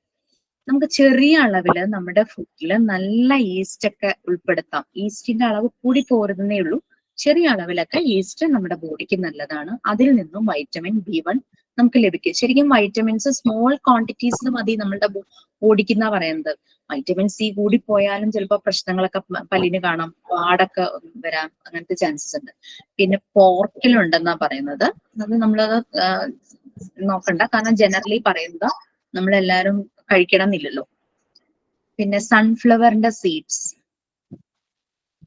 നമുക്ക് ചെറിയ അളവില് നമ്മുടെ ഫുഡിൽ നല്ല ഈസ്റ്റ് ഒക്കെ ഉൾപ്പെടുത്താം. ഈസ്റ്റിന്റെ അളവ് കൂടി പോരുന്നേ ഉള്ളൂ. ചെറിയ അളവിലൊക്കെ ഈസ്റ്റ് നമ്മുടെ ബോഡിക്ക് നല്ലതാണ്. അതിൽ നിന്നും വൈറ്റമിൻ B1 നമുക്ക് ലഭിക്കും. ശരിക്കും വൈറ്റമിൻസ് സ്മോൾ ക്വാണ്ടിറ്റീസ് മതി നമ്മുടെ ബോഡിക്ക് എന്നാ പറയുന്നത്. വൈറ്റമിൻ സി കൂടി പോയാലും ചിലപ്പോൾ പ്രശ്നങ്ങളൊക്കെ പല്ലിന് കാണാം, പാടൊക്കെ വരാം, അങ്ങനത്തെ ചാൻസസ് ഉണ്ട്. പിന്നെ പോർക്കിലുണ്ടെന്നാ പറയുന്നത്. അത് നമ്മളത് നോക്കണ്ട, കാരണം ജനറലി പറയുന്നത് നമ്മളെല്ലാരും കഴിക്കണം എന്നില്ലല്ലോ. പിന്നെ സൺഫ്ലവറിന്റെ സീഡ്സ്,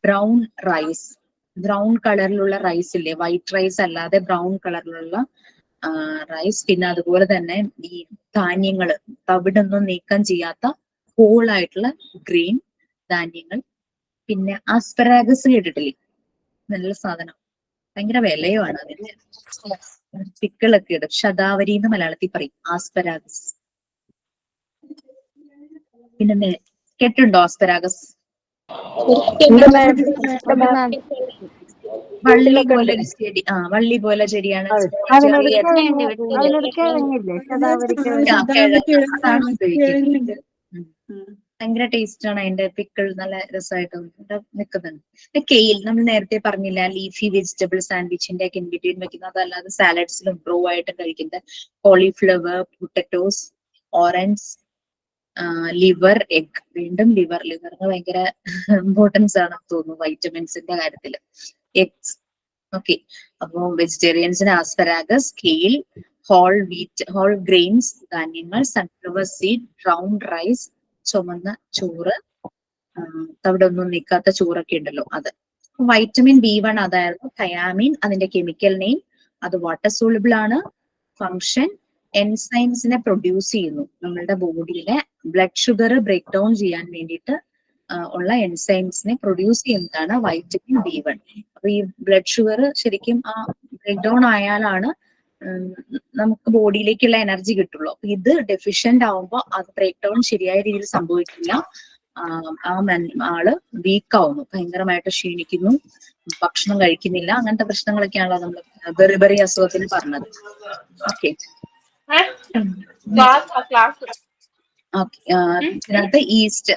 ബ്രൗൺ റൈസ്, ബ്രൗൺ കളറിലുള്ള റൈസ് ഇല്ലേ, വൈറ്റ് റൈസ് അല്ലാതെ ബ്രൗൺ കളറിലുള്ള റൈസ്. പിന്നെ അതുപോലെ തന്നെ ഈ ധാന്യങ്ങള്, തവിടൊന്നും നീക്കം ചെയ്യാത്ത ഹോൾ ആയിട്ടുള്ള ഗ്രീൻ ധാന്യങ്ങൾ. പിന്നെ ആസ്പെറാഗസ് കേട്ടിട്ടില്ലേ? നല്ല സാധനം, ഭയങ്കര വിലയുമാണ് അതിന്. പിക്കിളൊക്കെ ഇടും. ശതാവരി എന്ന് മലയാളത്തിൽ പറയും ആസ്പെറാഗസ്. പിന്നെ കേട്ടിട്ടുണ്ടോ ആസ്പെറാഗസ്? വള്ളി പോലെ ഒരു ചെടി, വള്ളി പോലെ ചെടിയാണ്. ഭയങ്കര ടേസ്റ്റ് ആണ് അതിന്റെ പിക്കിൾ, നല്ല രസമായിട്ട് നിൽക്കുന്നുണ്ട്. കെയിൽ നമ്മൾ നേരത്തെ പറഞ്ഞില്ല, ലീഫി വെജിറ്റബിൾ സാൻഡ്വിച്ചിന്റെ ഒക്കെ ഇൻബിറ്റ്വീൻ വെക്കുന്നത്, അല്ലാതെ സാലഡ്സിലും ബ്രോ ആയിട്ട് കഴിക്കുന്നത്. Cauliflower, potatoes, orange, liver, egg. വീണ്ടും ലിവറിന് ഭയങ്കര ഇമ്പോർട്ടൻസ് ആണെന്ന് തോന്നുന്നു വൈറ്റമിൻസിന്റെ കാര്യത്തിൽ. എഗ്സ്. ഓക്കെ, അപ്പൊ വെജിറ്റേറിയൻസിന് ആസ്പെറാഗസ്, കെയിൽ, ഹോൾ വീറ്റ്, ഹോൾ ഗ്രെയിൻസ് ധാന്യങ്ങൾ, സൺഫ്ലവർ സീഡ്, ബ്രൗൺ റൈസ്, ചുമന്ന ചോറ്, അവിടെ ഒന്നും നിൽക്കാത്ത ചോറൊക്കെ ഉണ്ടല്ലോ അത്. വൈറ്റമിൻ B1 അതായിരുന്നു. തയാമിൻ അതിന്റെ കെമിക്കൽ നെയിം. അത് വാട്ടർ സോളുബിൾ ആണ്. ഫങ്ഷൻ, എൻസൈംസിനെ പ്രൊഡ്യൂസ് ചെയ്യുന്നു. നമ്മളുടെ ബോഡിയിലെ ബ്ലഡ് ഷുഗർ ബ്രേക്ക് ഡൗൺ ചെയ്യാൻ വേണ്ടിയിട്ട് ഉള്ള എൻസൈംസിനെ പ്രൊഡ്യൂസ് ചെയ്യുന്നതാണ് വൈറ്റമിൻ B1. അപ്പൊ ഈ ബ്ലഡ് ഷുഗർ ശരിക്കും ആ ബ്രേക്ക് ഡൗൺ ആയാലാണ് നമുക്ക് ബോഡിയിലേക്കുള്ള എനർജി കിട്ടുള്ളൂ. അപ്പൊ ഇത് ഡെഫിഷ്യന്റ് ആവുമ്പോൾ അത് ബ്രേക്ക് ഡൗൺ ശരിയായ രീതിയിൽ സംഭവിക്കില്ല. ആള് വീക്ക് ആവുന്നു, ഭയങ്കരമായിട്ട് ക്ഷീണിക്കുന്നു, ഭക്ഷണം കഴിക്കുന്നില്ല, അങ്ങനത്തെ പ്രശ്നങ്ങളൊക്കെയാണല്ലോ നമ്മൾ ബെറിബെറി അസുഖത്തിന് പറഞ്ഞത്. ഓക്കെ, ഇതിനകത്ത് ഈസ്റ്റ്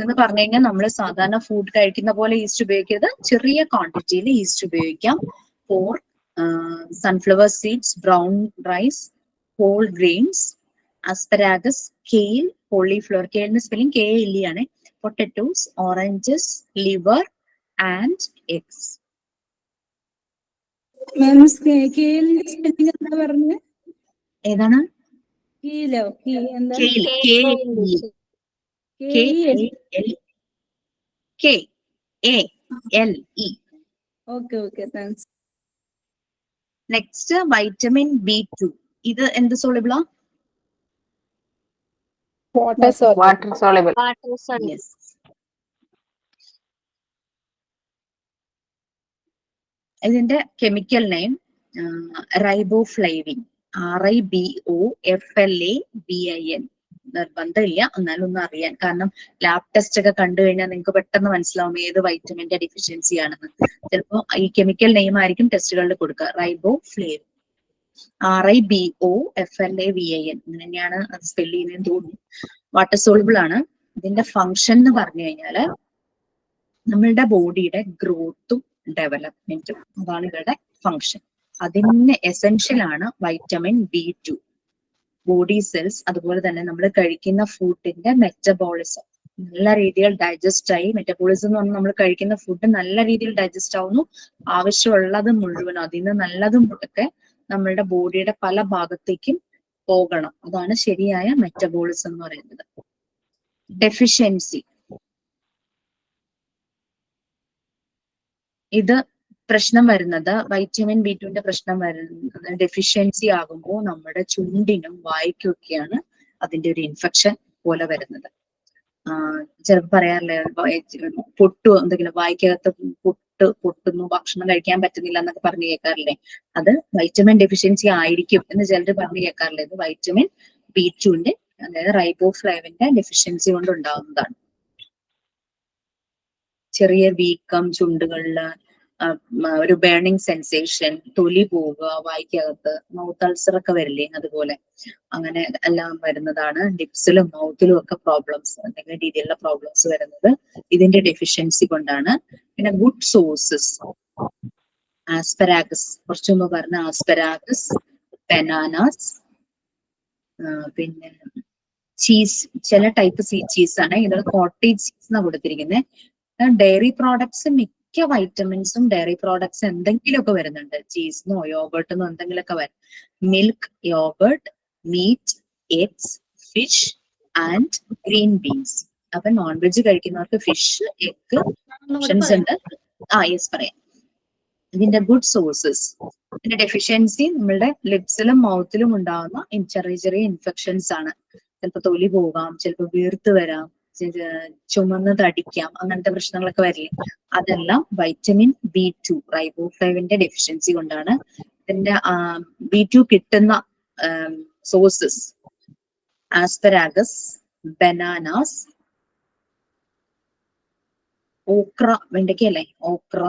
എന്ന് പറഞ്ഞു കഴിഞ്ഞാൽ നമ്മൾ സാധാരണ ഫുഡ് കഴിക്കുന്ന പോലെ ഈസ്റ്റ് ഉപയോഗിക്കരുത്. ചെറിയ ക്വാണ്ടിറ്റിയിൽ ഈസ്റ്റ് ഉപയോഗിക്കാം. For sunflower seeds, brown rice, whole grains, asparagus, kale, cauliflower, കെയിലിന്റെ സ്പെല്ലിംഗ് KALE ആണ്, potatoes, oranges, liver and eggs. ഏതാണ്? KALE. Next vitamin B2. ഇത് എന്ത് സോളിബിളാ? Water soluble. Yes. ഇതിന്റെ കെമിക്കൽ നെയിം റൈബോഫ്ലേവിൻ. RIBOFLAVIN. നിർബന്ധമില്ല, എന്നാലും ഒന്ന് അറിയാൻ. കാരണം ലാബ് ടെസ്റ്റ് ഒക്കെ കണ്ടു കഴിഞ്ഞാൽ നിങ്ങൾക്ക് പെട്ടെന്ന് മനസ്സിലാവും ഏത് വൈറ്റമിന്റെ ഡെഫിഷ്യൻസി ആണെന്ന്. ചിലപ്പോൾ ഈ കെമിക്കൽ നെയിം ആയിരിക്കും ടെസ്റ്റുകളിൽ കൊടുക്കുക. റൈബോഫ്ലേവിൻ, RIBOFLAVIN, ഇങ്ങനെ തന്നെയാണ് അത് സ്പെല് ചെയ്യുന്നതെന്ന് തോന്നുന്നു. വാട്ടർ സോളുബിൾ ആണ്. ഇതിന്റെ ഫങ്ഷൻ എന്ന് പറഞ്ഞു കഴിഞ്ഞാല് നമ്മളുടെ ബോഡിയുടെ ഗ്രോത്തും ഡെവലപ്മെന്റും, അതാണ് ഇവരുടെ ഫങ്ഷൻ. അതിന് എസെൻഷ്യൽ ആണ് വൈറ്റമിൻ B2. ബോഡി സെൽസ്, അതുപോലെ തന്നെ നമ്മൾ കഴിക്കുന്ന ഫുഡിന്റെ മെറ്റബോളിസം നല്ല രീതിയിൽ ഡൈജസ്റ്റ് ആയി, മെറ്റബോളിസം എന്ന് പറഞ്ഞാൽ നമ്മൾ കഴിക്കുന്ന ഫുഡ് നല്ല രീതിയിൽ ഡൈജസ്റ്റ് ആവുന്നു, ആവശ്യമുള്ളത് മുഴുവനും അതിന് നല്ലതും ഒക്കെ നമ്മളുടെ ബോഡിയുടെ പല ഭാഗത്തേക്കും പോകണം. അതാണ് ശരിയായ മെറ്റബോളിസം എന്ന് പറയുന്നത്. ഡെഫിഷ്യൻസി, ഇത് പ്രശ്നം വരുന്നത് വൈറ്റമിൻ B2ന്റെ പ്രശ്നം വരുന്നത് ഡെഫിഷ്യൻസി ആകുമ്പോൾ നമ്മുടെ ചുണ്ടിനും വായ്ക്കും ഒക്കെയാണ് അതിന്റെ ഒരു ഇൻഫെക്ഷൻ പോലെ വരുന്നത്. ചിലപ്പോൾ പറയാറില്ലേ പൊട്ടു, എന്തെങ്കിലും വായ്ക്കകത്ത് പൊട്ടുന്നു, ഭക്ഷണം കഴിക്കാൻ പറ്റുന്നില്ല എന്നൊക്കെ പറഞ്ഞു കേൾക്കാറില്ലേ? അത് വൈറ്റമിൻ ഡെഫിഷ്യൻസി ആയിരിക്കും എന്ന് ചിലർ പറഞ്ഞു കേൾക്കാറില്ലേ? ഇത് വൈറ്റമിൻ B2ന്റെ, അതായത് റൈബോഫ്ലേവിന്റെ ഡെഫിഷ്യൻസി കൊണ്ട് ഉണ്ടാകുന്നതാണ്. ചെറിയ വീക്കം ചുണ്ടുകളില്, ഒരു ബേണിംഗ് സെൻസേഷൻ, തൊലി പോവുക വായ്ക്കകത്ത്, മൗത്ത് അൾസർ ഒക്കെ വരില്ലേ? അതുപോലെ അങ്ങനെ എല്ലാം വരുന്നതാണ്. ലിപ്സിലും മൗത്തിലും ഒക്കെ പ്രോബ്ലംസ്, എന്തെങ്കിലും രീതിയിലുള്ള പ്രോബ്ലംസ് വരുന്നത് ഇതിന്റെ ഡെഫിഷ്യൻസി കൊണ്ടാണ്. പിന്നെ ഗുഡ് സോഴ്സസ്, ആസ്പെരാഗസ്, കുറച്ചു മുമ്പ് പറഞ്ഞ ആസ്പെരാഗസ്, ബനാനാസ്, പിന്നെ ചീസ്, ചില ടൈപ്പ് ചീസ് ആണ് ഇത്. കോട്ടേജ് ചീസ് എന്നാണ് കൊടുത്തിരിക്കുന്നത്. ഡയറി പ്രോഡക്ട്സ്, മിക്ക വൈറ്റമിൻസും ഡയറി പ്രോഡക്ട്സ് എന്തെങ്കിലുമൊക്കെ വരുന്നുണ്ട്. ചീസിനോ യോഗർട്ടിനോ എന്തെങ്കിലുമൊക്കെ വരും. Milk, yogurt, meat, eggs, fish and green beans. അപ്പൊ നോൺ വെജ് കഴിക്കുന്നവർക്ക് ഫിഷ്, എഗ് ഓപ്ഷൻസ് ഉണ്ട്. യെസ് പറയാം. ഇതിന്റെ ഗുഡ് സോഴ്സസ്, ഇതിന്റെ ഡെഫിഷ്യൻസി നമ്മളുടെ ലിപ്സിലും മൗത്തിലും ഉണ്ടാകുന്ന ചെറിയ ചെറിയ ഇൻഫെക്ഷൻസ് ആണ്. ചിലപ്പോൾ തൊലി പോകാം, ചിലപ്പോൾ വീർത്ത് വരാം, ചുമന്ന് തടിക്കാം, അങ്ങനത്തെ പ്രശ്നങ്ങളൊക്കെ വരില്ലേ? അതെല്ലാം വൈറ്റമിൻ B2 റൈബോഫ്ലേവിന്റെ ഡെഫിഷ്യൻസി കൊണ്ടാണ്. ഇതിന്റെ B2 കിട്ടുന്ന സോഴ്സസ് ആസ്പെരാഗസ്, ബനാനാസ്, ഓക്ര, വെണ്ടയ്ക്കല്ലേ? Okra,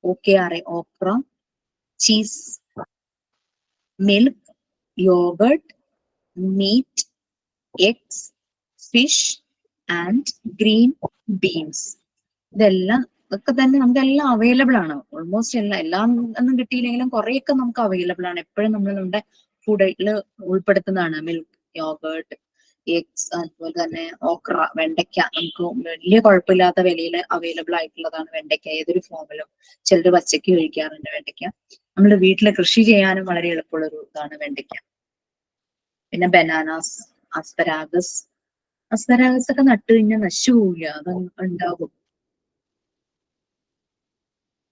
OKRA, okra, cheese, milk, yogurt, meat, eggs, fish and green beans. ഇതെല്ലാം ഒക്കെ തന്നെ നമുക്ക് എല്ലാം അവൈലബിൾ ആണ്. ഓൾമോസ്റ്റ് എല്ലാം ഒന്നും കിട്ടിയില്ലെങ്കിലും കുറെയൊക്കെ നമുക്ക് അവൈലബിൾ ആണ്. എപ്പോഴും നമ്മൾ നമ്മുടെ ഫുഡിൽ ഉൾപ്പെടുത്തുന്നതാണ്. മിൽക്ക്, യോഗർട്ട്, എഗ്സ്, അതുപോലെ തന്നെ ഓക്ര, വെണ്ടയ്ക്ക. നമുക്ക് വലിയ കുഴപ്പമില്ലാത്ത വിലയിൽ അവൈലബിൾ ആയിട്ടുള്ളതാണ് വെണ്ടയ്ക്ക, ഏതൊരു ഫോമിലും. ചിലർ പച്ചയ്ക്ക് കഴിക്കാറുണ്ട് വെണ്ടയ്ക്ക. നമ്മൾ വീട്ടിൽ കൃഷി ചെയ്യാനും വളരെ എളുപ്പമുള്ള ഒരു ഇതാണ് വെണ്ടയ്ക്ക. പിന്നെ ബനാനാസ്, ആസ്പെരാഗസ് ഒക്കെ നട്ടു കഴിഞ്ഞാൽ നശിച്ചു പോവില്ല, അത് ഉണ്ടാകും.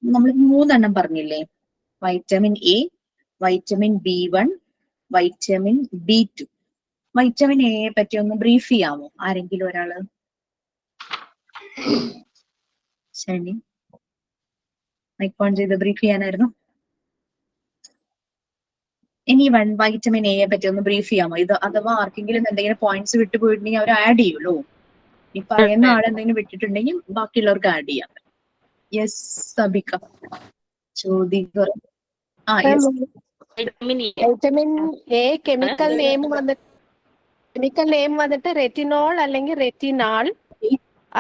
നമ്മൾ 3 പറഞ്ഞില്ലേ? Vitamin A, vitamin B1, vitamin B2. Vitamin A പറ്റി ഒന്ന് ബ്രീഫ് ചെയ്യാമോ ആരെങ്കിലും ഒരാള്? ശരി, മൈക്ക് ഓൺ ചെയ്ത് ബ്രീഫ് ചെയ്യാനായിരുന്നു. ഇനി വൈറ്റമിൻ എയെ പറ്റി ഒന്ന് ബ്രീഫ് ചെയ്യാമോ? ഇത് അഥവാ ആർക്കെങ്കിലും എന്തെങ്കിലും പോയിന്റ്സ് വിട്ടുപോയിട്ടുണ്ടെങ്കിൽ അവർ ആഡ് ചെയ്യുള്ളൂ. ഈ പറയുന്ന ആളെന്തെങ്കിലും വിട്ടിട്ടുണ്ടെങ്കിൽ ബാക്കിയുള്ളവർക്ക് ആഡ് ചെയ്യാം. യെസ് സബിക ചോദിക്ക. വൈറ്റമിൻ എ കെമിക്കൽ നെയിം വന്നിട്ട് റെറ്റിനോൾ അല്ലെങ്കിൽ റെറ്റിനാൾ.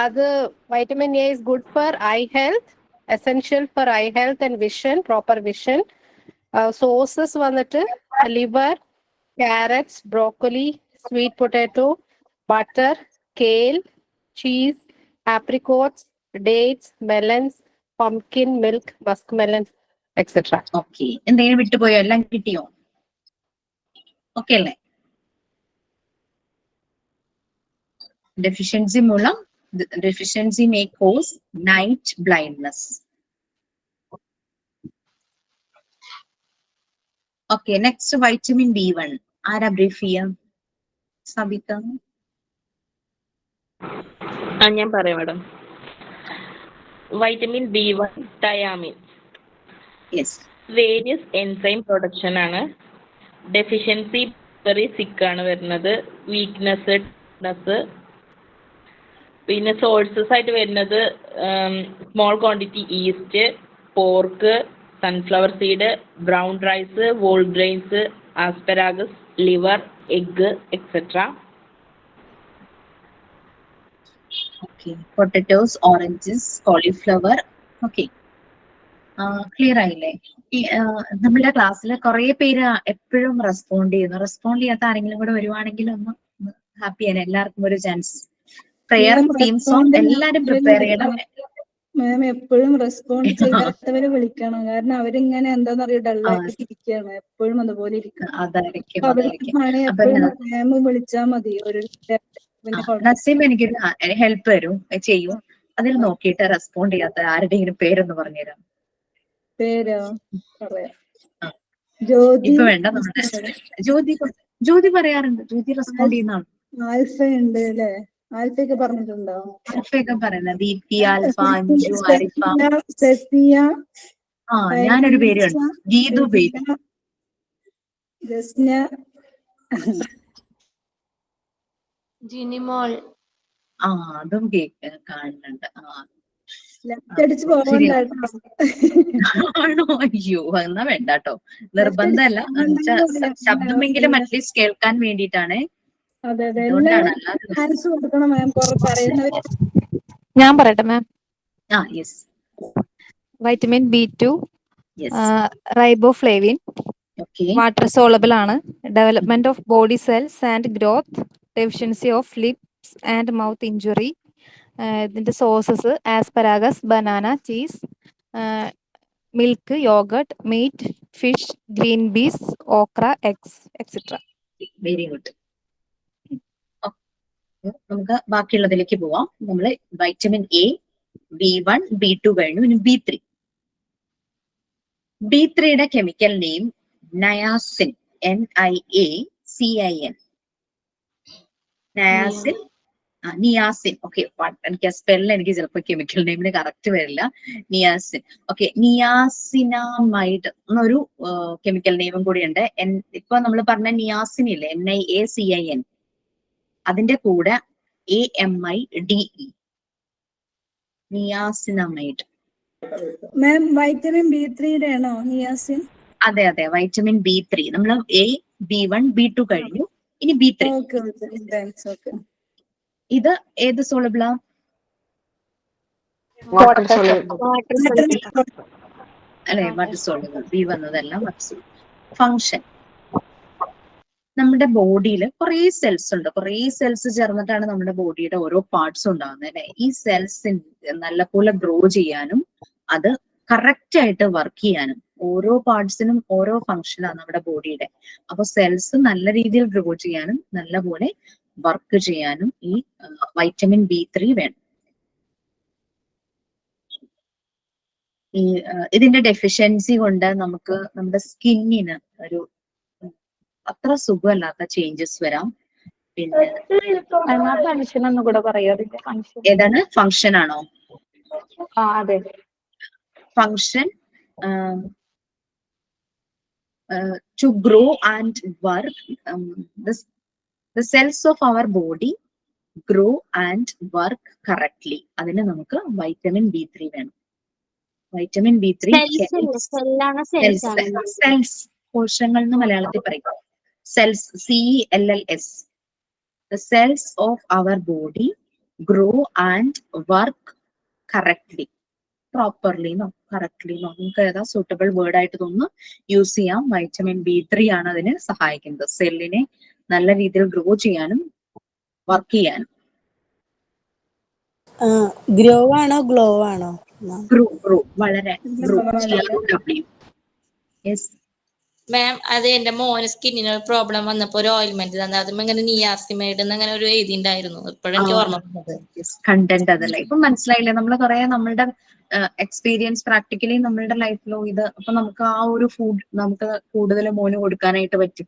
അത് vitamin A is good for I health, essential for I health and vision, proper vision. Sources വന്നിട്ട് liver, carrots, broccoli, sweet potato, butter, kale, cheese, apricots, dates, melons, pumpkin, milk, muskmelon, etc. Okay, എന്തെങ്കിലും വിട്ടുപോയോ? എല്ലാം കിട്ടിയോ? Okay അല്ലേ? Deficiency മൂലം deficiency may cause night blindness. Okay, next vitamin B1 ആരാ brief ചെയ്യാം? സബിത. ഞാൻ പറയാം madam. Vitamin B1 thiamine. Yes. Various enzyme production ആണ്. ഡെഫിഷ്യൻസി വെരി സിക്ക് ആണ് വരുന്നത്. വീക്ക്നെസ്, പിന്നെ സോഴ്സസ് ആയിട്ട് വരുന്നത് small quantity yeast, pork, sunflower seed, brown rice, whole grains, asparagus, liver, egg etcetera. Okay, potatoes, oranges, cauliflower. Okay, clear ആയില്ലേ? ഈ നമ്മുടെ ക്ലാസ്സിൽ കുറെ പേര് എപ്പോഴും റെസ്പോണ്ട് ചെയ്യാത്ത ആരെങ്കിലും കൂടെ വരുവാണെങ്കിൽ ഒന്ന് ഹാപ്പി ആണ്. എല്ലാവർക്കും ഒരു ചാൻസ്. പ്രെയർ, തീം സോങ് എല്ലാരും പ്രിപ്പയർ ചെയ്യണം. മാം എപ്പോഴും റെസ്പോണ്ട് ചെയ്യാത്തവരെ വിളിക്കണം. കാരണം അവരിങ്ങനെ എന്താന്നറിയോ ഡള്ളായിട്ട് ഇരിക്കുകയാണ്. എപ്പോഴും അതുപോലെ ഇരിക്കണം. അതായിരിക്കും. എപ്പോഴും മാം വിളിച്ചാൽ മതി. ഒരു നസീം എനിക്കൊരു ഹെൽപ്പ് തരും, ചെയ്യും. അതിൽ നോക്കിയിട്ട് റെസ്പോണ്ട് ചെയ്യാത്ത ആരുടെയെങ്കിലും പേരൊന്ന് പറഞ്ഞുതരാം. പേരോ പറയാം. ജ്യോതി. ഇപ്പൊ വേണ്ട, നമ്മുടെ ജ്യോതി പറയാറുണ്ട്. ജ്യോതി റെസ്പോണ്ട് ചെയ്യുന്ന ആൾ. ആൽഫ ഉണ്ട് അല്ലെ? ആൽഫയൊക്കെ പറഞ്ഞിട്ടുണ്ടോ? ആൽഫയൊക്കെ പറയുന്നത് ദീപ്തി, ആൽഫ, അഞ്ജു, ആരിഫ, സെഫിയ. ഞാനൊരു പേര് കണ്ടു, ഗീതു ബേബി, ജസ്ന, ജിനിമോൾ. അതും കാണുന്നുണ്ട്. ലെഫ്റ്റടിച്ച് പോകണ്ട. ആണോ? അയ്യോ, എന്നാ വേണ്ടാട്ടോ, നിർബന്ധമല്ല. ശബ്ദമെങ്കിലും അറ്റ്ലീസ്റ്റ് കേൾക്കാൻ വേണ്ടിയിട്ടാണ്. അതെ അതെ, എല്ലാവരും ചാൻസ് കൊടുക്കണം മാം. പറയുന്നവര് ഞാൻ പറയട്ടെ ma'am. Yes. Vitamin B2, riboflavin, water soluble ആണ്, development of body cells and growth, deficiency of lips and mouth injury. ഇതിന്റെ sources asparagus, banana, cheese, milk, yogurt, meat, fish, green peas, okra, eggs etcetera. Very good. നമുക്ക് ബാക്കിയുള്ളതിലേക്ക് പോവാം. നമ്മള് vitamin A, B1, B2 കഴിഞ്ഞു. ഇനി B3. B3യുടെ chemical name niacin, NIACIN. Niacin, niacin. Okay, എനിക്ക് എനിക്ക് ചിലപ്പോൾ കെമിക്കൽ നെയിമിന് കറക്റ്റ് വരില്ല. നിയാസിൻ. ഓക്കെ, നിയാസിനാമൈഡ് എന്നൊരു കെമിക്കൽ നെയിമും കൂടി ഉണ്ട്. ഇപ്പൊ നമ്മൾ പറഞ്ഞ നിയാസിൻ ഇല്ലേ, NIACIN, അതിന്റെ കൂടെ AMIDE, നിയാസിനമൈഡ്. മാം വൈറ്റമിൻ B3യുടെ ആണോ നിയാസിൻ? അതെ അതെ, വൈറ്റമിൻ B3. നമ്മൾ A, B1, B2 കഴിഞ്ഞു. ഇനി B3. ഇത് ഏത് സോളബിളാ? അല്ലെ, വാട്ടർ സോളബിൾ. B വന്നതെല്ലാം വാട്ടർ സോളബിൾ. ഫങ്ഷൻ. നമ്മുടെ ബോഡിയിൽ കുറെ സെൽസ് ഉണ്ട്. കുറെ സെൽസ് ചേർന്നിട്ടാണ് നമ്മുടെ ബോഡിയുടെ ഓരോ പാർട്സും ഉണ്ടാകുന്നത് അല്ലെ. ഈ സെൽസിന് നല്ലപോലെ ഗ്രോ ചെയ്യാനും അത് കറക്റ്റ് ആയിട്ട് വർക്ക് ചെയ്യാനും ഓരോ പാർട്സിനും ഓരോ ഫങ്ഷനാണ് നമ്മുടെ ബോഡിയുടെ. അപ്പൊ സെൽസ് നല്ല രീതിയിൽ ഗ്രോ ചെയ്യാനും നല്ലപോലെ വർക്ക് ചെയ്യാനും ഈ വൈറ്റമിൻ B3 വേണം. ഇതിന്റെ ഡെഫിഷ്യൻസി കൊണ്ട് നമുക്ക് നമ്മുടെ സ്കിന്നിന് ഒരു അത്ര സുഖമല്ലാത്ത ചേഞ്ചസ് വരാം. പിന്നെ ഏതാണ്? ഫങ്ഷൻ ആണോ? അതെ. Function to grow and work. The cells of our body grow and work correctly. അതിന് നമുക്ക് വൈറ്റമിൻ B3 വേണം. വൈറ്റമിൻ B3 സെൽസ്, കോശങ്ങൾ എന്ന് മലയാളത്തിൽ പറയും. Cells, CELLS. The cells of our body grow and work correctly. Properly എന്നോ correctly എന്നോ നമുക്ക് ഏതാ സൂട്ടബിൾ വേർഡ് ആയിട്ട് തോന്നുന്നു യൂസ് ചെയ്യാം. വൈറ്റമിൻ B3 ആണ് അതിന് സഹായിക്കുന്നത്, സെല്ലിനെ നല്ല രീതിയിൽ ഗ്രോ ചെയ്യാനും വർക്ക് ചെയ്യാനും. ഗ്രോ ആണോ ഗ്ലോ ആണോ? ഗ്രോ വളരെ ഗ്രോ. യെസ് മാം, അത് എന്റെ മോന് സ്കിന്നിന് ഒരു പ്രോബ്ലം വന്നപ്പോ ഒരു ഓയിൽമെന്റ് തന്നെ, അതും ഇങ്ങനെ നിയാസിമൈഡ് അങ്ങനെ ഒരു എഴുതിണ്ടായിരുന്നു. ഇപ്പോഴും എനിക്ക് ഓർമ്മ കണ്ടന്റ് അതല്ലേ. ഇപ്പൊ മനസ്സിലായില്ലേ? നമ്മള് കുറെ നമ്മളുടെ എക്സ്പീരിയൻസ് പ്രാക്ടിക്കലി നമ്മളുടെ ലൈഫിലോ ഇത് അപ്പൊ നമുക്ക് ആ ഒരു ഫുഡ് നമുക്ക് കൂടുതൽ മോന് കൊടുക്കാനായിട്ട് പറ്റും.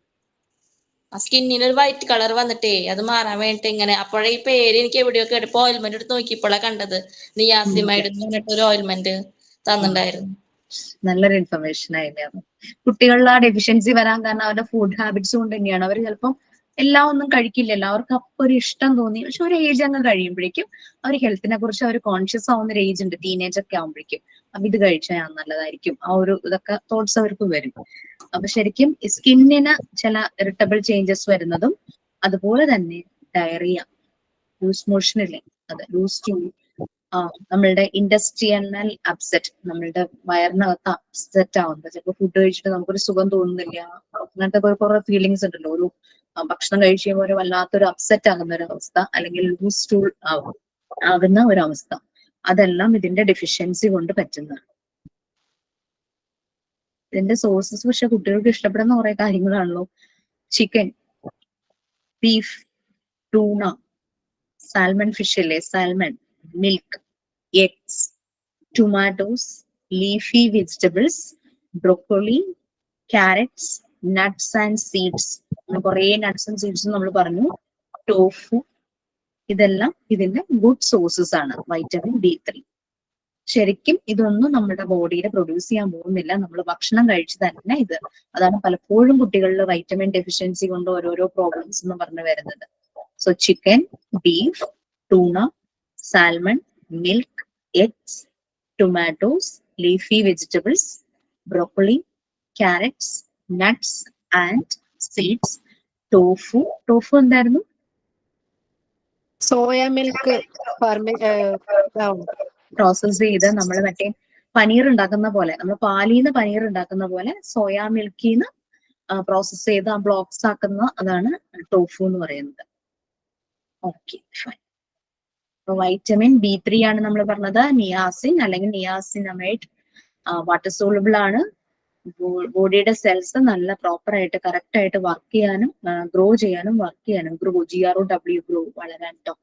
സ്കിന്നിന് ഒരു വൈറ്റ് കളർ വന്നിട്ടേ അത് മാറാൻ വേണ്ടിട്ട് ഇങ്ങനെ, അപ്പോഴേ ഈ പേര് എനിക്ക് എവിടെയോ കേട്ടപ്പോ ഓയിൽമെന്റ് എടുത്ത് നോക്കിയപ്പോഴാണ് കണ്ടത്. നിയാസിമൈഡ് എന്ന് പറഞ്ഞിട്ട് ഒരു ഓയിൽമെന്റ് തന്നിട്ടുണ്ടായിരുന്നു. നല്ലൊരു ഇൻഫർമേഷൻ ആയിരുന്നു. കുട്ടികളിൽ ആ ഡെഫിഷ്യൻസി വരാൻ കാരണം അവരുടെ ഫുഡ് ഹാബിറ്റ്സ് കൊണ്ട് തന്നെയാണ്. അവർ ചിലപ്പം എല്ലാം ഒന്നും കഴിക്കില്ലല്ലോ, അവർക്ക് അപ്പൊ ഒരു ഇഷ്ടം തോന്നി. പക്ഷെ ഒരു ഏജ് അങ്ങ് കഴിയുമ്പോഴേക്കും അവർ ഹെൽത്തിനെ കുറിച്ച് അവർ കോൺഷ്യസ് ആവുന്ന ഒരു ഏജ് ഉണ്ട്, ടീനേജ് ഒക്കെ ആവുമ്പോഴേക്കും. അപ്പൊ ഇത് കഴിച്ചാൽ നല്ലതായിരിക്കും, ആ ഒരു ഇതൊക്കെ തോട്ട്സ് അവർക്ക് വരും. അപ്പൊ ശരിക്കും സ്കിന്നിന് ചില ഇറിറ്റബിൾ ചേഞ്ചസ് വരുന്നതും അതുപോലെ തന്നെ ഡയറിയ, ലൂസ് മോഷൻ ഇല്ലേ, അത് ലൂസ് ടു നമ്മളുടെ ഇൻഡസ്ട്രിയൽ അപ്സെറ്റ്, നമ്മളുടെ വയറിനകത്ത് അപ്സെറ്റ് ആവുന്നത്. ചിലപ്പോൾ ഫുഡ് കഴിച്ചിട്ട് നമുക്കൊരു സുഖം തോന്നുന്നില്ല, അങ്ങനത്തെ കുറെ ഫീലിങ്സ് ഉണ്ടല്ലോ. ഒരു ഭക്ഷണം കഴിച്ച് കഴിയുമ്പോൾ ഒരു വല്ലാത്തൊരു അപ്സെറ്റ് ആകുന്ന ഒരു അവസ്ഥ, അല്ലെങ്കിൽ ലൂസ് സ്റ്റൂൾ ആകുന്ന ഒരു അവസ്ഥ, അതെല്ലാം ഇതിന്റെ ഡെഫിഷ്യൻസി കൊണ്ട് പറ്റുന്നതാണ്. ഇതിന്റെ സോഴ്സസ് പക്ഷെ കുട്ടികൾക്ക് ഇഷ്ടപ്പെടുന്ന കുറെ കാര്യങ്ങളാണല്ലോ. Chicken, beef, tuna, salmon fish ഇല്ലേ, salmon, milk, eggs, tomatoes, leafy vegetables, broccoli, carrots, nuts and seeds. കുറേ നട്ട്സ് ആൻഡ് സീഡ്സ് നമ്മൾ പറഞ്ഞു. ടോഫു, ഇതെല്ലാം ഇതിന്റെ ഗുഡ് സോഴ്സസ് ആണ് വൈറ്റമിൻ D3. ശരിക്കും ഇതൊന്നും നമ്മുടെ ബോഡിയിൽ പ്രൊഡ്യൂസ് ചെയ്യാൻ പോകുന്നില്ല, നമ്മൾ ഭക്ഷണം കഴിച്ച് തന്നെ ഇത്. അതാണ് പലപ്പോഴും കുട്ടികളിൽ വൈറ്റമിൻ ഡെഫിഷ്യൻസി കൊണ്ട് ഓരോരോ പ്രോബ്ലംസ് എന്ന് പറഞ്ഞു വരുന്നത്. So chicken, beef, tuna, salmon, milk, eggs, tomatoes, leafy vegetables, broccoli, carrots, nuts and seeds, tofu. Tofu എന്തായിരുന്നു? സോയ മിൽക്ക് പ്രോസസ് ചെയ്ത് നമ്മൾ മറ്റേ പനീർ ഉണ്ടാക്കുന്ന പോലെ, നമ്മൾ പാലിന്ന് പനീർ ഉണ്ടാക്കുന്ന പോലെ സോയാ മിൽക്കിന്ന് പ്രോസസ് ചെയ്ത് ആ ബ്ലോക്സ് ആക്കുന്ന അതാണ് ടോഫു എന്ന് പറയുന്നത്. Okay fine. വൈറ്റമിൻ B3 ആണ് നമ്മൾ പറഞ്ഞത്. നിയാസിൻ അല്ലെങ്കിൽ നിയാസിനമൈഡ് വാട്ടർ സോളുബിൾ ആണ്. ബോഡിയുടെ സെൽസ് നല്ല പ്രോപ്പർ ആയിട്ട് കറക്റ്റ് ആയിട്ട് വർക്ക് ചെയ്യാനും ഗ്രോ ചെയ്യാനും GROW ഗ്രോ വളരാൻ കേട്ടോ.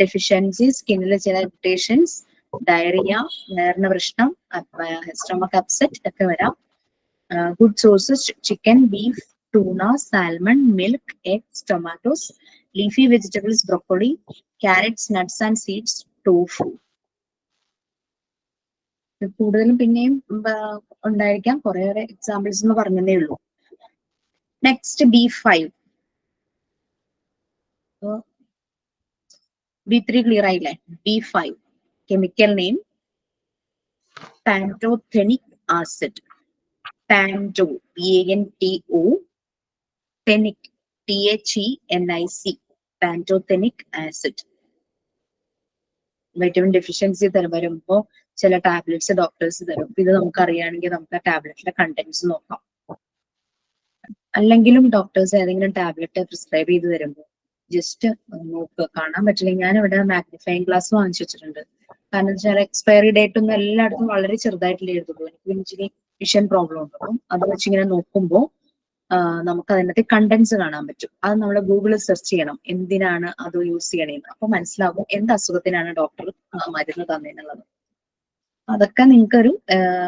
ഡെഫിഷ്യൻസി, സ്കിന്നിലെ ചില ഇറിറ്റേഷൻസ്, ഡയറിയ, വയറിന് പ്രശ്നം, സ്റ്റൊമക് അപ്സെറ്റ് ഒക്കെ വരാം. Good sources chicken, beef, tuna, salmon, milk, eggs, tomatoes, leafy vegetables, broccoli, carrots, nuts and seeds, tofu. കൂടുതലും പിന്നെയും ഉണ്ടായിരിക്കാം, കുറെ എക്സാമ്പിൾസ് എന്ന് പറഞ്ഞതേ ഉള്ളൂ. Next B5. B3 ക്ലിയർ ആയില്ലേ? B5 chemical name pantothenic acid. Panto PANTO, thenic THENIC, pantothenic acid. Vitamin deficiency വരുമ്പോ ചില ടാബ്ലറ്റ്സ് ഡോക്ടേഴ്സ് തരും. ഇത് നമുക്ക് അറിയുകയാണെങ്കിൽ നമുക്ക് ആ ടാബ്ലറ്റിന്റെ കണ്ടന്റ്സ് നോക്കാം. അല്ലെങ്കിലും ഡോക്ടേഴ്സ് ഏതെങ്കിലും ടാബ്ലറ്റ് പ്രിസ്ക്രൈബ് ചെയ്ത് തരുമ്പോൾ ജസ്റ്റ് നോക്കുക. കാണാൻ പറ്റില്ലെങ്കിൽ ഞാൻ ഇവിടെ മാഗ്നിഫൈങ് ഗ്ലാസ് വാങ്ങിച്ചു വെച്ചിട്ടുണ്ട്. കാരണം വെച്ചാൽ എക്സ്പയറി ഡേറ്റ് ഒന്നും എല്ലായിടത്തും വളരെ ചെറുതായിട്ടല്ലേ എഴുതുള്ളൂ. എനിക്ക് ഇച്ചിരി വിഷൻ പ്രോബ്ലം ഉണ്ട്. അപ്പം അത് വെച്ചിങ്ങനെ നോക്കുമ്പോൾ നമുക്ക് അതിനകത്ത് കണ്ടന്റ്സ് കാണാൻ പറ്റും. അത് നമ്മൾ ഗൂഗിളിൽ സെർച്ച് ചെയ്യണം, എന്തിനാണ് അത് യൂസ് ചെയ്യണേന്ന്. അപ്പൊ മനസ്സിലാവും എന്ത് അസുഖത്തിനാണ് ഡോക്ടർ മരുന്ന് തന്നേന്നുള്ളത്. അതൊക്കെ നിങ്ങൾക്കൊരു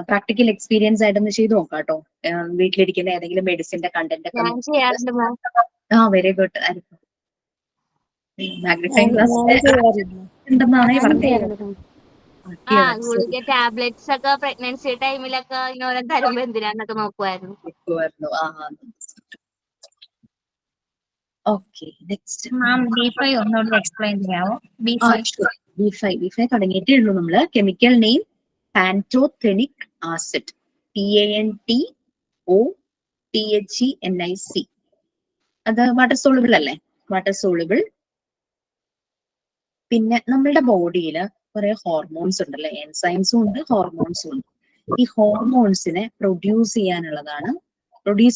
പ്രാക്ടിക്കൽ എക്സ്പീരിയൻസ് ആയിട്ടൊന്ന് ചെയ്ത് നോക്കാം കേട്ടോ. വീട്ടിലിരിക്കുന്ന ഏതെങ്കിലും മെഡിസിന്റെ കണ്ടന്റ് ഒക്കെ. Very good. മാഗ്നിഫൈങ് ഗ്ലാസ് ഉണ്ടെന്നാണ് പറഞ്ഞത്. ഗുളിക ടാബ്ലറ്റ്സ് ഒക്കെ പ്രഗ്നൻസി ടൈമിലൊക്കെ ഇങ്ങനെ തരുമ്പോ എന്തിനാന്നൊക്കെ നോക്കുമായിരുന്നു. ഓക്കെ നെക്സ്റ്റ് B5 ഒന്നുകൂടി എക്സ്പ്ലെയിൻ ചെയ്യാമോ? B5 തുടങ്ങിയിട്ടേ ഉള്ളൂ നമ്മള്. Chemical name pantothenic acid, PANTOTHENIC. അത് വാട്ടർ സോളുബിൾ അല്ലേ? Water soluble. പിന്നെ നമ്മളുടെ ബോഡിയിൽ കുറെ ഹോർമോൺസ് ഉണ്ടല്ലേ, എൻസൈംസും ഉണ്ട് ഹോർമോൺസും ഉണ്ട്. ഈ ഹോർമോൺസിനെ പ്രൊഡ്യൂസ്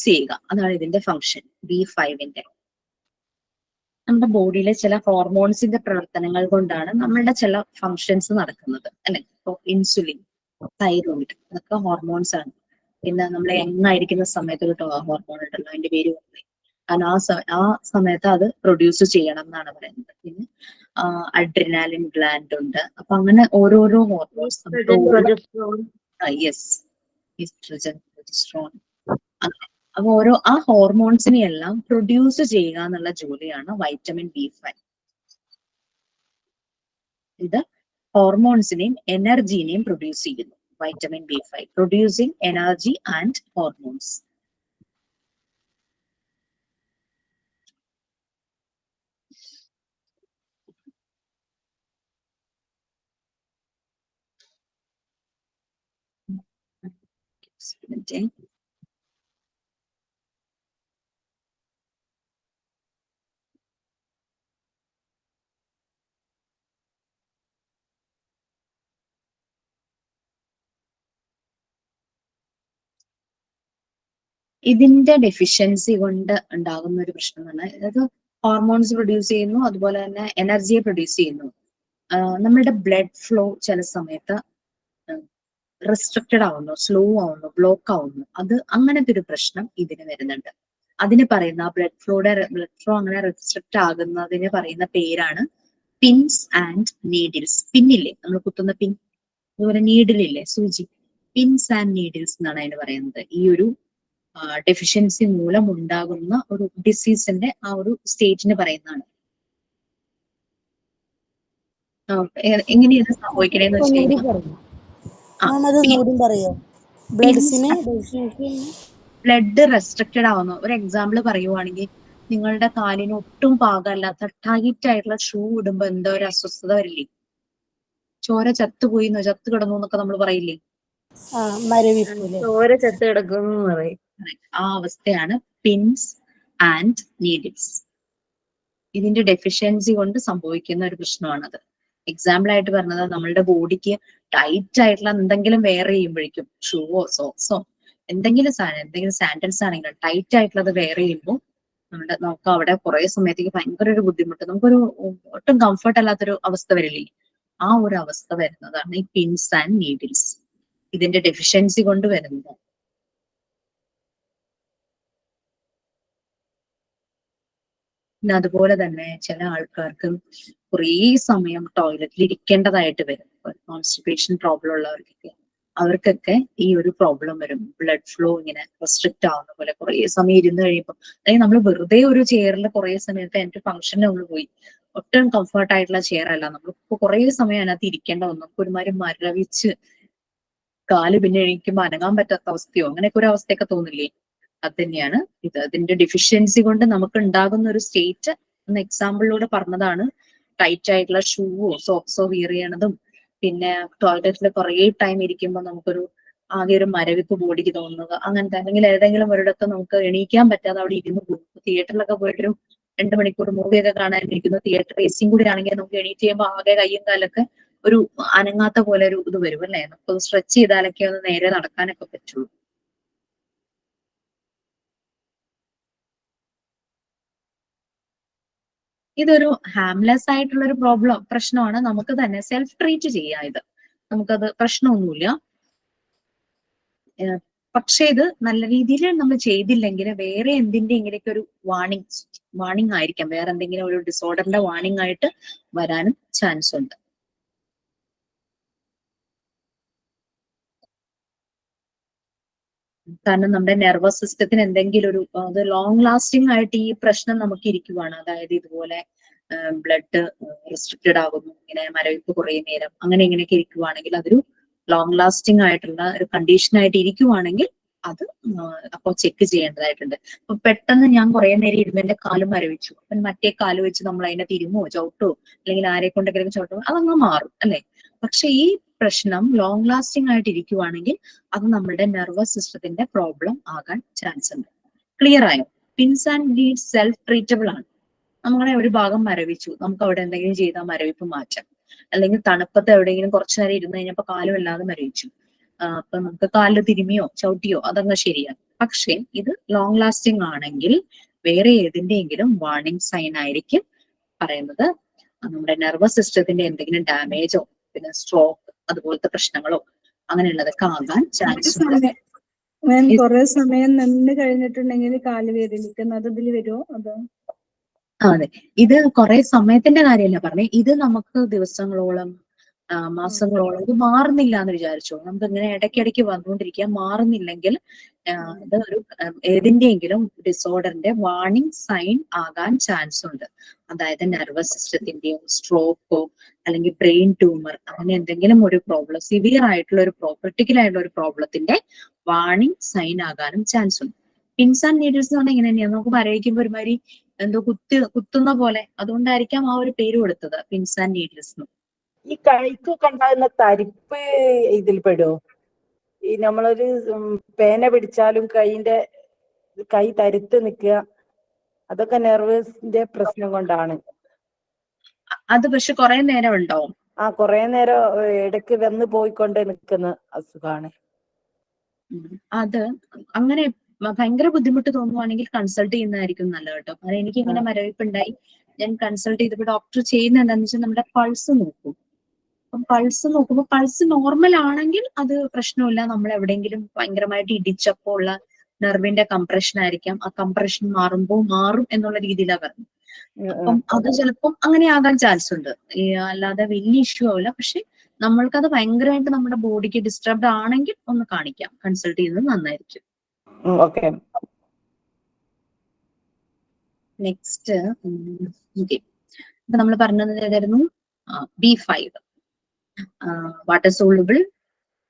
ചെയ്യുക, അതാണ് ഇതിന്റെ ഫംഗ്ഷൻ B5ന്റെ. നമ്മുടെ ബോഡിയിലെ ചില ഹോർമോൺസിന്റെ പ്രവർത്തനങ്ങൾ കൊണ്ടാണ് നമ്മളുടെ ചില ഫങ്ഷൻസ് നടക്കുന്നത് അല്ലെ. ഇപ്പൊ ഇൻസുലിൻ, തൈറോയിഡ്, അതൊക്കെ ഹോർമോൺസ് ആണ്. പിന്നെ നമ്മൾ എങ്ങായിരിക്കുന്ന സമയത്ത് ഒരു ഹോർമോൺ ഉണ്ടല്ലോ, അതിന്റെ പേര് കാരണം ആ സമയത്ത് അത് പ്രൊഡ്യൂസ് ചെയ്യണം എന്നാണ് പറയുന്നത്. പിന്നെ അഡ്രിനാലിൻ ഗ്ലാൻഡ് ഉണ്ട്. അപ്പൊ അങ്ങനെ ഓരോരോ ഹോർമോൺസ്, ഈസ്ട്രജൻ, പ്രൊജസ്ട്രോൺ, അപ്പൊ ആ ഹോർമോൺസിനെ എല്ലാം പ്രൊഡ്യൂസ് ചെയ്യുക എന്നുള്ള ജോലിയാണ് വൈറ്റമിൻ B5. ഇത് ഹോർമോൺസിനെയും എനർജീനെയും പ്രൊഡ്യൂസ് ചെയ്യുന്നു. vitamin B5, producing energy and hormones. ഇതിന്റെ ഡെഫിഷ്യൻസി കൊണ്ട് ഉണ്ടാകുന്ന ഒരു പ്രശ്നമാണ്, അതായത് ഹോർമോൺസ് പ്രൊഡ്യൂസ് ചെയ്യുന്നു, അതുപോലെ തന്നെ എനർജിയെ പ്രൊഡ്യൂസ് ചെയ്യുന്നു. നമ്മളുടെ ബ്ലഡ് ഫ്ലോ ചില സമയത്ത് റെസ്ട്രിക്റ്റഡ് ആവുന്നു, സ്ലോ ആവുന്നു, ബ്ലോക്ക് ആവുന്നു. അത് അങ്ങനത്തെ ഒരു പ്രശ്നം ഇതിന് വരുന്നുണ്ട്. അതിന് പറയുന്ന ബ്ലഡ് ഫ്ലോ അങ്ങനെ റെസ്ട്രിക്റ്റ് ആകുന്നതിന് പറയുന്ന പേരാണ് പിൻസ് ആൻഡ് നീഡിൽസ്. പിന്നില്ലേ നമ്മൾ കുത്തുന്ന പിൻ, അതുപോലെ നീഡിലില്ലേ സൂചി, പിൻസ് ആൻഡ് നീഡിൽസ് എന്നാണ് അതിന് പറയുന്നത്. ഈ ഒരു ഡെഫിഷ്യൻസി മൂലം ഉണ്ടാകുന്ന ഒരു ഡിസീസിന്റെ ആ ഒരു സ്റ്റേറ്റിന് പറയുന്നതാണ്. എങ്ങനെയാണ് സംഭവിക്കണേന്ന് വെച്ച് കഴിഞ്ഞാൽ ബ്ലഡ് റെസ്ട്രിക്റ്റഡ് ആവുന്നു. ഒരു എക്സാമ്പിൾ പറയുവാണെങ്കിൽ, നിങ്ങളുടെ കാലിന് ഒട്ടും പാകമല്ലാത്ത ടൈറ്റ് ആയിട്ടുള്ള ഷൂ ഇടുമ്പോ എന്തോ ഒരു അസ്വസ്ഥത വരില്ലേ? ചോര ചത്തുപോയിന്നോ, ചത്തു കിടന്നു എന്നൊക്കെ നമ്മൾ പറയില്ലേ? ചോര ചത്ത് കിടക്കുന്നു പറയും. ആ അവസ്ഥയാണ് പിൻസ് ആൻഡ് നീഡിൽസ്. ഇതിന്റെ ഡെഫിഷ്യൻസി കൊണ്ട് സംഭവിക്കുന്ന ഒരു പ്രശ്നമാണത്. എക്സാമ്പിൾ ആയിട്ട് പറഞ്ഞത്, നമ്മളുടെ ബോഡിക്ക് ടൈറ്റ് ആയിട്ടുള്ള എന്തെങ്കിലും വെയർ ചെയ്യുമ്പോഴേക്കും, ഷൂവോ സോക്സോ എന്തെങ്കിലും സാധനം, എന്തെങ്കിലും സാൻഡൽസ് ആണെങ്കിലും ടൈറ്റ് ആയിട്ടുള്ളത് വെയർ ചെയ്യുമ്പോൾ നമുക്ക് അവിടെ കുറെ സമയത്തേക്ക് ഭയങ്കര ഒരു ബുദ്ധിമുട്ട്, നമുക്കൊരു ഒട്ടും കംഫർട്ട് അല്ലാത്തൊരു അവസ്ഥ വരില്ലേ? ആ ഒരു അവസ്ഥ വരുന്നതാണ് ഈ പിൻസ് ആൻഡ് നീഡിൽസ്, ഇതിന്റെ ഡെഫിഷ്യൻസി കൊണ്ട് വരുന്നത്. പിന്നെ അതുപോലെ തന്നെ ചില ആൾക്കാർക്ക് കുറേ സമയം ടോയ്ലറ്റിൽ ഇരിക്കേണ്ടതായിട്ട് വരും. കോൺസ്റ്റിപ്പേഷൻ പ്രോബ്ലം ഉള്ളവർക്കൊക്കെ, അവർക്കൊക്കെ ഈ ഒരു പ്രോബ്ലം വരും. ബ്ലഡ് ഫ്ലോ ഇങ്ങനെ റെസ്ട്രിക്റ്റ് ആവുന്ന പോലെ കുറേ സമയം ഇരുന്ന് കഴിയുമ്പോൾ, അതായത് നമ്മൾ വെറുതെ ഒരു ചെയറിൽ കുറേ സമയത്ത് എന്റെ ഫംഗ്ഷന് നമ്മൾ പോയി, ഒട്ടും കംഫർട്ട് ആയിട്ടുള്ള ചെയർ അല്ല, നമ്മളിപ്പോ കുറേ സമയം അതിനകത്ത് ഇരിക്കേണ്ട വന്നു, നമുക്ക് ഒരുമാതിരി മരവിച്ച് കാല് പിന്നെ എണീക്കുമ്പോൾ അനങ്ങാൻ പറ്റാത്ത അവസ്ഥയോ അങ്ങനെയൊക്കെ ഒരു അവസ്ഥയൊക്കെ തോന്നില്ലേ? അത് തന്നെയാണ് ഇത്. അതിന്റെ ഡെഫിഷ്യൻസി കൊണ്ട് നമുക്ക് ഉണ്ടാകുന്ന ഒരു സ്റ്റേറ്റ് എന്ന എക്സാമ്പിളിലൂടെ പറഞ്ഞതാണ്. ടൈറ്റ് ആയിട്ടുള്ള ഷൂവോ സോക്സോ വിയർ ചെയ്യണതും, പിന്നെ ടോയ്ലറ്റിൽ കുറേ ടൈം ഇരിക്കുമ്പോൾ നമുക്കൊരു ആകെ ഒരു മരവിപ്പ് ബോഡിക്ക് തോന്നുക, അങ്ങനത്തെ, അല്ലെങ്കിൽ ഏതെങ്കിലും ഒരിടത്ത് നമുക്ക് എണീക്കാൻ പറ്റാതെ അവിടെ ഇരുന്ന് പോകും. തിയേറ്ററിലൊക്കെ പോയിട്ടൊരു 2 മണിക്കൂർ മൂവിയൊക്കെ കാണാനിരിക്കുന്നു, തിയേറ്റർ എസിയും കൂടി ആണെങ്കിൽ നമുക്ക് എണീറ്റ് ചെയ്യുമ്പോൾ ആകെ കയ്യും കാലൊക്കെ ഒരു അനങ്ങാത്ത പോലെ ഒരു ഇത് വരും അല്ലേ? നമുക്ക് സ്ട്രെച്ച് ചെയ്താലൊക്കെ ഒന്ന് നേരെ നടക്കാനൊക്കെ പറ്റുള്ളൂ. ഇതൊരു ഹാംലെസ് ആയിട്ടുള്ള ഒരു പ്രശ്നമാണ്. നമുക്ക് തന്നെ സെൽഫ് ട്രീറ്റ് ചെയ്യാം. ഇത് നമുക്കത് പ്രശ്നമൊന്നുമില്ല. പക്ഷെ ഇത് നല്ല രീതിയിൽ നമ്മൾ ചെയ്തില്ലെങ്കിൽ വേറെ എന്തിന്റെയെങ്കിലൊക്കെ ഒരു വാണിംഗ് ആയിരിക്കാം, വേറെ എന്തെങ്കിലും ഒരു ഡിസോർഡറിന്റെ വാണിംഗ് ആയിട്ട് വരാനും ചാൻസ് ഉണ്ട്. കാരണം നമ്മുടെ നെർവസ് സിസ്റ്റത്തിന് എന്തെങ്കിലും ഒരു അത് ലോങ് ലാസ്റ്റിംഗ് ആയിട്ട് ഈ പ്രശ്നം നമുക്ക് ഇരിക്കുവാണ്. അതായത് ഇതുപോലെ ബ്ലഡ് റെസ്ട്രിക്റ്റഡ് ആകുന്നു, ഇങ്ങനെ മരവിപ്പ് കുറേ നേരം അങ്ങനെ ഇങ്ങനെയൊക്കെ ഇരിക്കുവാണെങ്കിൽ, അതൊരു ലോങ് ലാസ്റ്റിംഗ് ആയിട്ടുള്ള ഒരു കണ്ടീഷൻ ആയിട്ട് ഇരിക്കുവാണെങ്കിൽ അത് അപ്പോൾ ചെക്ക് ചെയ്യേണ്ടതായിട്ടുണ്ട്. അപ്പൊ പെട്ടെന്ന് ഞാൻ കുറെ നേരം ഇരുന്ന് എന്റെ കാല് മരവിച്ചു, അപ്പം മറ്റേ കാല് വെച്ച് നമ്മൾ അതിനെ തിരുമോ ചവിട്ടോ അല്ലെങ്കിൽ ആരെ കൊണ്ടെങ്കിലും ചവിട്ടോ അതങ്ങ് മാറും അല്ലെ? പക്ഷെ ഈ പ്രശ്നം ലോങ് ലാസ്റ്റിംഗ് ആയിട്ട് ഇരിക്കുവാണെങ്കിൽ അത് നമ്മുടെ നെർവസ് സിസ്റ്റത്തിന്റെ പ്രോബ്ലം ആകാൻ ചാൻസ് ഉണ്ട്. ക്ലിയർ ആയോ? Pins and needs self treatable ആണ്. നമ്മളെ ഒരു ഭാഗം മരവിച്ചു, നമുക്ക് അവിടെ എന്തെങ്കിലും ചെയ്താൽ മരവിപ്പ് മാറ്റാം. അല്ലെങ്കിൽ തണുപ്പത്ത് എവിടെയെങ്കിലും കുറച്ചു നേരം ഇരുന്ന് കഴിഞ്ഞപ്പോൾ കാലും വല്ലാതെ മരവിച്ചു, അപ്പൊ നമുക്ക് കാലിൽ തിരുമിയോ ചവിട്ടിയോ അതങ്ങ് ശരിയാണ്. പക്ഷെ ഇത് ലോങ് ലാസ്റ്റിംഗ് ആണെങ്കിൽ വേറെ ഏതിന്റെയെങ്കിലും വാർണിംഗ് സൈൻ ആയിരിക്കും പറയുന്നത്. നമ്മുടെ നെർവസ് സിസ്റ്റത്തിന്റെ എന്തെങ്കിലും ഡാമേജോ പിന്നെ സ്ട്രോക്ക് അതുപോലത്തെ പ്രശ്നങ്ങളോ അങ്ങനെയുള്ളതൊക്കെ ആകാൻ ചാൻസ് ഉണ്ട്. കുറെ സമയം നിന്ന് കഴിഞ്ഞിട്ടുണ്ടെങ്കിൽ കാല് വേദനിക്കുന്നത് ഇതിൽ വരുമോ? അതോ? അതെ, ഇത് കുറെ സമയത്തിന്റെ കാര്യമല്ല പറഞ്ഞേ, ഇത് നമുക്ക് ദിവസങ്ങളോളം മാസങ്ങളോളം ഇത് മാറുന്നില്ല എന്ന് വിചാരിച്ചോ. നമുക്ക് ഇങ്ങനെ ഇടയ്ക്കിടയ്ക്ക് വന്നുകൊണ്ടിരിക്കുക, മാറുന്നില്ലെങ്കിൽ ഇത് ഒരു ഏതിന്റെയെങ്കിലും ഡിസോർഡറിന്റെ വാർണിംഗ് സൈൻ ആകാൻ ചാൻസ് ഉണ്ട്. അതായത് നെർവസ് സിസ്റ്റത്തിന്റെയോ സ്ട്രോക്കോ അല്ലെങ്കിൽ ബ്രെയിൻ ട്യൂമർ അങ്ങനെ എന്തെങ്കിലും ഒരു പ്രോബ്ലം, സിവിയർ ആയിട്ടുള്ള ഒരു ക്രിട്ടിക്കൽ ആയിട്ടുള്ള ഒരു പ്രോബ്ലത്തിന്റെ വാർണിംഗ് സൈൻ ആകാനും ചാൻസ് ഉണ്ട്. പിൻസ് ആൻഡ് നീഡിൽസ് എന്ന് പറഞ്ഞാൽ ഇങ്ങനെ തന്നെയാണ്, നമുക്ക് വരയ്ക്കുമ്പോൾ ഒരുമാതിരി എന്തോ കുത്തുന്ന പോലെ, അതുകൊണ്ടായിരിക്കാം ആ ഒരു പേര് കൊടുത്തത് പിൻസ് ആൻഡ് നീഡിൽസ്. ഈ കൈക്കൊക്കെ ഉണ്ടാകുന്ന തരിപ്പ് ഇതിൽ പെടുമോ? ഈ നമ്മളൊരു പേന പിടിച്ചാലും കൈ തരുത്ത് നിൽക്കുക, അതൊക്കെ നെർവസിന്റെ പ്രശ്നം കൊണ്ടാണ്. അത് പക്ഷെ കുറെ നേരം ഉണ്ടാവും. കുറെ നേരം ഇടയ്ക്ക് വന്ന് പോയിക്കൊണ്ടേ നിൽക്കുന്ന അസുഖമാണ് അത്. അങ്ങനെ ഭയങ്കര ബുദ്ധിമുട്ട് തോന്നുവാണെങ്കിൽ കൺസൾട്ട് ചെയ്യുന്നതായിരിക്കും നല്ലത് കേട്ടോ. കാരണം എനിക്ക് ഇങ്ങനെ മരവിപ്പുണ്ടായി, ഞാൻ കൺസൾട്ട് ചെയ്തപ്പോൾ ഡോക്ടർ ചെയ്യുന്നത് എന്താണെന്ന് വെച്ചാൽ നമ്മുടെ പൾസ് നോക്കും. അപ്പം പൾസ് നോക്കുമ്പോൾ പൾസ് നോർമൽ ആണെങ്കിൽ അത് പ്രശ്നമില്ല, നമ്മൾ എവിടെയെങ്കിലും ഭയങ്കരമായിട്ട് ഇടിച്ചപ്പോൾ ഉള്ള നെർവിന്റെ കംപ്രഷൻ ആയിരിക്കാം, ആ കംപ്രഷൻ മാറും എന്നുള്ള രീതിയിലാണ് പറഞ്ഞത്. അപ്പം അത് ചിലപ്പം അങ്ങനെ ആകാൻ ചാൻസ് ഉണ്ട്, അല്ലാതെ വലിയ ഇഷ്യൂ ആവില്ല. പക്ഷെ നമ്മൾക്കത് ഭയങ്കരമായിട്ട് നമ്മുടെ ബോഡിക്ക് ഡിസ്റ്റർബ്ഡ് ആണെങ്കിൽ ഒന്ന് കാണിക്കാം, കൺസൾട്ട് ചെയ്യുന്നത് നന്നായിരിക്കും. നെക്സ്റ്റ് ഇപ്പൊ നമ്മൾ പറഞ്ഞത് ഏതായിരുന്നു? B5, water soluble,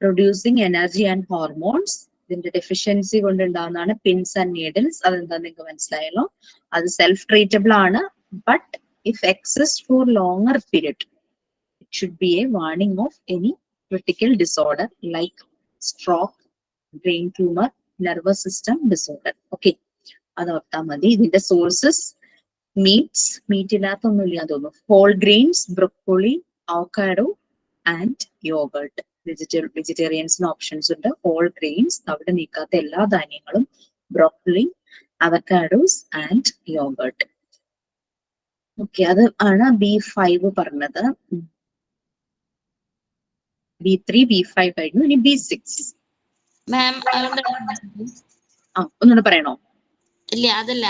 producing energy and hormones. ഇതിന്റെ ഡെഫിഷ്യൻസി കൊണ്ടുണ്ടാകുന്നതാണ് പിൻസ് ആൻഡ് നീഡിൽസ്. അതെന്താ നിങ്ങൾക്ക് മനസ്സിലായല്ലോ. അത് സെൽഫ് ട്രീറ്റബിൾ ആണ്, but if exist for longer period it should be a warning of any critical disorder like stroke, brain tumour, nervous system disorder. Okay, അത് ഓർത്താൽ മതി. ഇതിന്റെ സോഴ്സസ് മീറ്റ് ഇല്ലാത്തൊന്നുമില്ല തോന്നുന്നു. Whole grains, broccoli, avocado and yogurt. വെജിറ്റേറിയൻസിന് options ഉണ്ട്. Whole grains, അവിടെ നീക്കാത്ത എല്ലാ ധാന്യങ്ങളും, broccoli, avocados and yoghurt. Okay, അത് ആണ് B5 പറഞ്ഞത്. B3, B5 കഴിഞ്ഞു. ഇനി B6. മാം ഒന്നുകൂടെ പറയണോ? ഇല്ല, അതല്ല,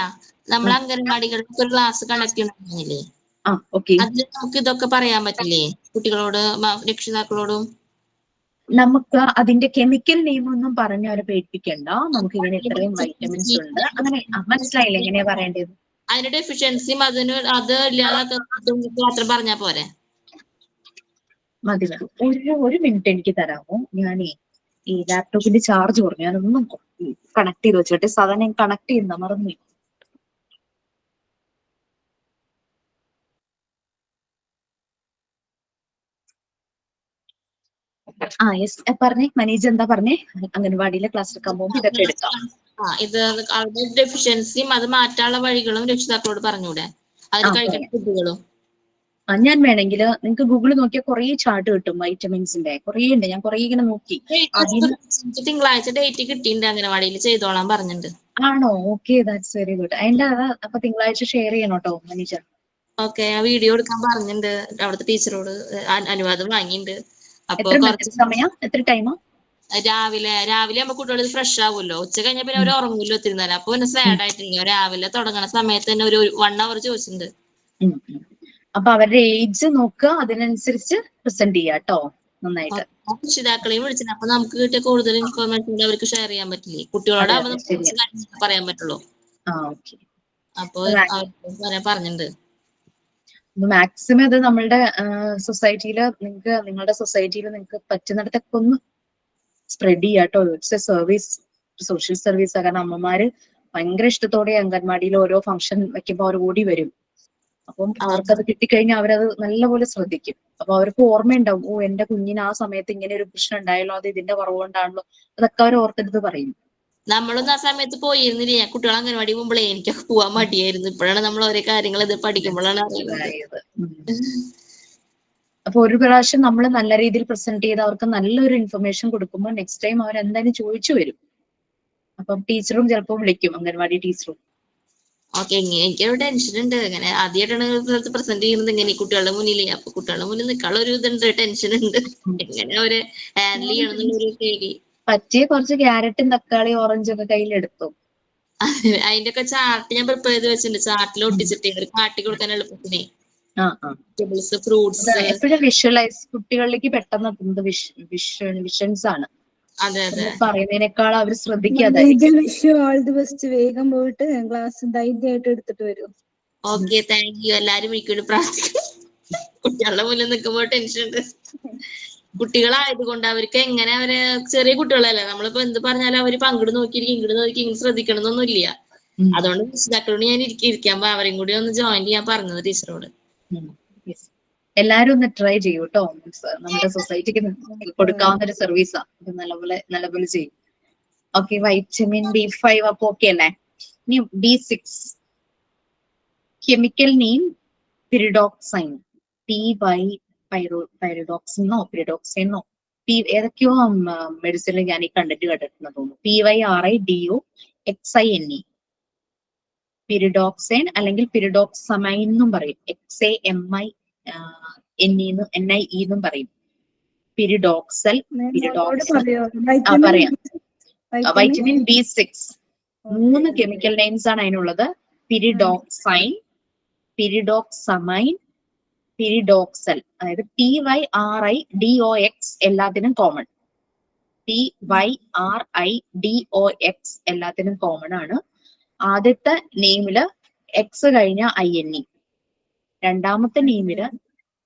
നമ്മൾ അംഗൻവാടികൾക്ക് ഒരു ക്ലാസ് കണ്ടക്ട് ചെയ്യുന്നില്ലേ, അതിൽ നമുക്ക് ഇതൊക്കെ പറയാൻ പറ്റില്ലേ കുട്ടികളോട്, രക്ഷിതാക്കളോടും? നമുക്ക് അതിന്റെ കെമിക്കൽ നെയിം ഒന്നും പറഞ്ഞ് അവരെ പേടിപ്പിക്കണ്ട. നമുക്ക് ഇങ്ങനെ ഇത്രയും വൈറ്റമിൻസ് ഉണ്ട്, അങ്ങനെ മനസ്സിലായില്ല എങ്ങനെയാ പറയേണ്ടത്. അതിന്റെ ഡെഫിഷ്യൻസിയും അത് ഇല്ലാതെ മാത്രം പറഞ്ഞാ പോരെ? മതി. ഒരു മിനിറ്റ് എനിക്ക് തരാമോ? ഞാനേ ഈ ലാപ്ടോപ്പിന്റെ ചാർജ് കുറഞ്ഞു, ഞാനൊന്നും കണക്ട് ചെയ്ത് വെച്ചോട്ടെ. സാധാരണ ഞാൻ കണക്ട് ചെയ്യുന്ന മറന്നു. യെസ്, പറഞ്ഞേ മനീജ്, എന്താ പറഞ്ഞേ? അംഗൻവാടിയിലെ ക്ലാസ് എടുക്കാൻ പോകുമ്പോൾ ഇതൊക്കെ എടുക്കാം. ഇത് ഡെഫിഷ്യൻസിയും അത് മാറ്റാനുള്ള വഴികളും രക്ഷിതാക്കളോട് പറഞ്ഞൂടെ? അതിന് കഴിക്കുന്ന ഫുഡുകളും. ഞാൻ വേണമെങ്കിൽ നിങ്ങൾക്ക് ഗൂഗിളിൽ നോക്കിയാൽ കുറെ ചാർട്ട് കിട്ടും വൈറ്റമിൻസിന്റെ. കുറെ ഉണ്ട്, ഞാൻ കുറെ ഇങ്ങനെ നോക്കി. തിങ്കളാഴ്ച ഡേറ്റ് കിട്ടിയിട്ടുണ്ട്, അംഗനവാടിയിൽ ചെയ്തോളാൻ പറഞ്ഞിട്ടുണ്ട്. ആണോ? Okay, that's very good. അതിന്റെ അപ്പൊ തിങ്കളാഴ്ച ഷെയർ ചെയ്യണം കേട്ടോ മനീജ. ഓക്കെ, വീഡിയോ എടുക്കാൻ പറഞ്ഞിട്ടുണ്ട് അവിടുത്തെ ടീച്ചറോട്, അനുവാദം വാങ്ങിയിട്ടുണ്ട്. അപ്പൊ സമയം എത്ര ടൈമാ? രാവിലെ ആകുമ്പോ കുട്ടികൾ ഫ്രഷ് ആവുമല്ലോ. ഉച്ച കഴിഞ്ഞ പിന്നെ അവർ ഉറങ്ങൂല്ലോ ഒത്തിരുന്നാലും. അപ്പൊ പിന്നെ സാഡ് ആയിട്ടില്ല. രാവിലെ തുടങ്ങണ സമയത്ത് തന്നെ ഒരു 1 hour ചോദിച്ചിട്ടുണ്ട്. അപ്പൊ അവരുടെ ഏജ് നോക്കുക, അതിനനുസരിച്ച് പ്രസന്റ് ചെയ്യാം കേട്ടോ. നന്നായിട്ട് രക്ഷിതാക്കളെയും വിളിച്ചിട്ട് അപ്പൊ നമുക്ക് കിട്ടിയ കൂടുതൽ ഇൻഫോർമേഷൻ അവർക്ക് ഷെയർ ചെയ്യാൻ പറ്റില്ലേ? കുട്ടികളോട് പറയാൻ പറ്റുള്ളൂ. അപ്പൊ പറഞ്ഞിട്ടുണ്ട്. മാക്സിമം ഇത് നമ്മളുടെ സൊസൈറ്റിയില് നിങ്ങളുടെ സൊസൈറ്റിയിൽ നിങ്ങൾക്ക് പറ്റുന്നിടത്തൊക്കെ ഒന്ന് സ്പ്രെഡ് ചെയ്യാട്ടോ. It's a service, social service. കാരണം അമ്മമാര് ഭയങ്കര ഇഷ്ടത്തോടെ അംഗൻവാടിയിൽ ഓരോ ഫംഗ്ഷൻ വെക്കുമ്പോൾ അവർ ഓടി വരും. അപ്പം അവർക്കത് കിട്ടിക്കഴിഞ്ഞാൽ അവരത് നല്ലപോലെ ശ്രദ്ധിക്കും. അപ്പൊ അവർക്ക് ഓർമ്മയുണ്ടാവും, ഓ എന്റെ കുഞ്ഞിന് ആ സമയത്ത് ഇങ്ങനെ ഒരു പ്രശ്നം ഉണ്ടായല്ലോ, അത് ഇതിന്റെ കുറവുകൊണ്ടാണല്ലോ. അതൊക്കെ അവർ ഓർത്തെടുത്ത് പറയും. നമ്മളൊന്നും ആ സമയത്ത് പോയിരുന്നില്ല. കുട്ടികൾ അംഗൻവാടി പോകുമ്പോഴേ എനിക്കൊക്കെ പോവാൻ മടിയായിരുന്നു. ഇപ്പോഴാണ് നമ്മൾ ഓരോ കാര്യങ്ങൾ ഇത് പഠിക്കുമ്പോഴാണ് അറിയുന്നത്. അപ്പൊ ഒരു പ്രാവശ്യം നമ്മൾ നല്ല രീതിയിൽ പ്രസന്റ് ചെയ്ത് അവർക്ക് നല്ലൊരു ഇൻഫർമേഷൻ കൊടുക്കുമ്പോൾ നെക്സ്റ്റ് ടൈം അവർ എന്തായാലും ചോദിച്ചു വരും. അപ്പം ടീച്ചറും ചിലപ്പോൾ വിളിക്കും, അംഗൻവാടി ടീച്ചറും. ഓക്കെ, എനിക്കൊരു ടെൻഷൻ ഉണ്ട്. ഇങ്ങനെ ആദ്യമായിട്ടാണ് പ്രസന്റ് ചെയ്യുന്നത് ഇങ്ങനെ കുട്ടികളുടെ മുന്നിൽ. അപ്പൊ കുട്ടികളുടെ മുന്നിൽ നിൽക്കാനുള്ള ഒരു ഇതുണ്ട്, ടെൻഷൻ ഉണ്ട്. എങ്ങനെ അവരെ ഹാൻഡിൽ ചെയ്യണം എന്നുള്ളൊരു പേടി. പറ്റിയ കുറച്ച് ക്യാരറ്റും തക്കാളി ഓറഞ്ചും ഒക്കെ കയ്യിലെടുത്തു. അതിന്റെ ഒക്കെ ചാർട്ട് ഞാൻ പ്രിപ്പയർ ചെയ്ത് വെച്ചിട്ടുണ്ട്. ചാർട്ടിൽ ഒട്ടിച്ചിട്ട് കാട്ടി കൊടുക്കാൻ എളുപ്പത്തിനെ. Vegetables, fruits. എപ്പോഴും വിഷ്വലൈസ് കുട്ടികളിലേക്ക് പെട്ടെന്ന് വിഷൻസ് ആണ്. അതെ അതെ, പറയുന്നതിനേക്കാൾ അവർ ഇത് ശ്രദ്ധിക്കാതെ. Vishu all the best. വേഗം പോയിട്ട് ക്ലാസ് ധൈര്യമായിട്ട് എടുത്തിട്ട് വരും. Okay, thank you. എല്ലാരും എനിക്ക് വേണ്ടി പ്രാർത്ഥിക്കും. കുട്ടികളുടെ മുന്നിൽ നിൽക്കുമ്പോൾ ടെൻഷൻ ഉണ്ട്. കുട്ടികളായതുകൊണ്ട് അവർക്ക് എങ്ങനെ അവര് ചെറിയ കുട്ടികളല്ലേ, നമ്മളിപ്പോ എന്ത് പറഞ്ഞാലും അവര് അങ്ങോട്ട് നോക്കിയിരിക്കും ഇങ്ങോട്ട് നോക്കി ഇങ്ങനെ ശ്രദ്ധിക്കണം എന്നൊന്നും ഇല്ല. അതുകൊണ്ട് രക്ഷിതാക്കളോട് ഞാൻ ഇരിക്കുമ്പോ അവരെയും കൂടി ഒന്ന് ജോയിൻ ചെയ്യാൻ പറഞ്ഞത് ടീച്ചറോട്. എല്ലാരും ഒന്ന് ട്രൈ ചെയ്യൂ കേട്ടോ. നമ്മുടെ സൊസൈറ്റിക്ക് കൊടുക്കാവുന്ന ഒരു സർവീസാ. നല്ലപോലെ ചെയ്യും. ഓക്കെ, വൈറ്റമിൻ B5 അപ്പൊ ഓക്കെ അല്ലേ? ഇനി B6 കെമിക്കൽ നെയിം പിരിഡോക്സൈൻ. പൈറിഡോക്സിനോ പിരിഡോക്സൈനോ ഏതൊക്കെയോ മെഡിസിനിൽ ഞാൻ ഈ കണ്ടിട്ട് കേട്ടിട്ടുണ്ടെന്ന് തോന്നുന്നു. PYRIDOXINE പിരിഡോക്സൈൻ അല്ലെങ്കിൽ പിരിഡോക്സമൈൻ എന്നും പറയും. XAMINE എന്നും പറയും. പിരിഡോക്സൽ, പറയാം. വൈറ്റമിൻ B6 3 കെമിക്കൽ നെയിംസ് ആണ് അതിനുള്ളത്. പിരിഡോക്സൈൻ, പിരിഡോക്സമൈൻ, പിരിഡോക്സൽ. അതായത് PYRIDOX എല്ലാത്തിനും കോമൺ. PYRIDOX എല്ലാത്തിനും കോമൺ ആണ്. ആദ്യത്തെ നെയിമില് X കഴിഞ്ഞ INE, രണ്ടാമത്തെ നെയിമില്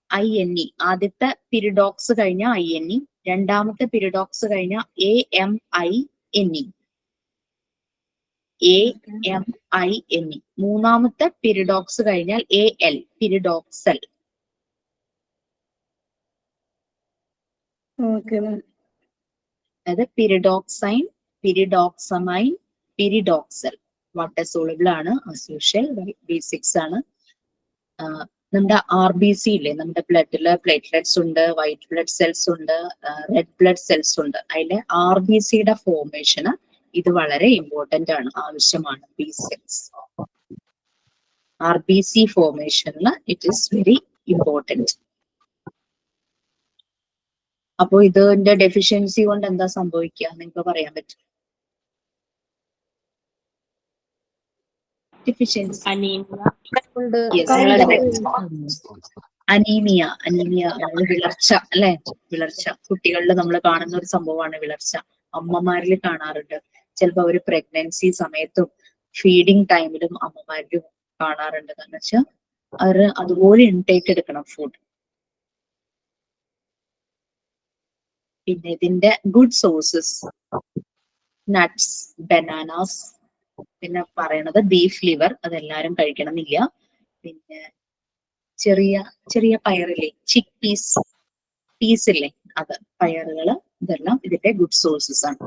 INE. ആദ്യത്തെ പിരിഡോക്സ് കഴിഞ്ഞ INE, രണ്ടാമത്തെ പിരിഡോക്സ് കഴിഞ്ഞ AMINE. മൂന്നാമത്തെ പിരിഡോക്സ് കഴിഞ്ഞാൽ AL, പിരിഡോക്സൽ. അതായത് പിരിഡോക്സൈൻ, പിരിഡോക്സമൈൻ, പിരിഡോക്സൽ. വാട്ടർ സോളുബിൾ ആണ് ആസ് യൂഷ്വൽ. B6 ആണ്. നമ്മുടെ RBC ഇല്ലേ, നമ്മുടെ ബ്ലഡില് പ്ലേറ്റ്ലെറ്റ്സ് ഉണ്ട്, വൈറ്റ് ബ്ലഡ് സെൽസ് ഉണ്ട്, റെഡ് ബ്ലഡ് സെൽസ് ഉണ്ട്. അതിലെ RBCയുടെ ഫോർമേഷന് ഇത് വളരെ ഇമ്പോർട്ടന്റ് ആണ്, ആവശ്യമാണ്. B6 RBC ഫോർമേഷനിൽ ഇറ്റ് ഈസ് വെരി ഇമ്പോർട്ടന്റ്. അപ്പോ ഇതിന്റെ ഡെഫിഷ്യൻസി കൊണ്ട് എന്താ സംഭവിക്കുക നിങ്ങൾക്ക് പറയാൻ പറ്റും? Deficiency anaemia. വിളർച്ച അല്ലെ? വിളർച്ച കുട്ടികളിൽ നമ്മൾ കാണുന്ന ഒരു സംഭവമാണ് വിളർച്ച. അമ്മമാരിൽ കാണാറുണ്ട്. ചിലപ്പോ അവര് പ്രഗ്നൻസി സമയത്തും ഫീഡിങ് ടൈമിലും അമ്മമാരിലും കാണാറുണ്ട്. കാരണം വെച്ചാൽ അവര് അതുപോലെ ഇൻടേക്ക് എടുക്കണം ഫുഡ്. പിന്നെ ഇതിന്റെ ഗുഡ് സോഴ്സസ് നട്ട്സ്, ബനാനാസ്, പിന്നെ പറയണത് ബീഫ് ലിവർ, അതെല്ലാരും കഴിക്കണമെന്നില്ല. പിന്നെ ചെറിയ ചെറിയ പയറില്ലേ, ചിക്ക് പീസ് ഇല്ലേ, അത് പയറുകള്, ഇതെല്ലാം ഇതിന്റെ ഗുഡ് സോഴ്സസ് ആണ്.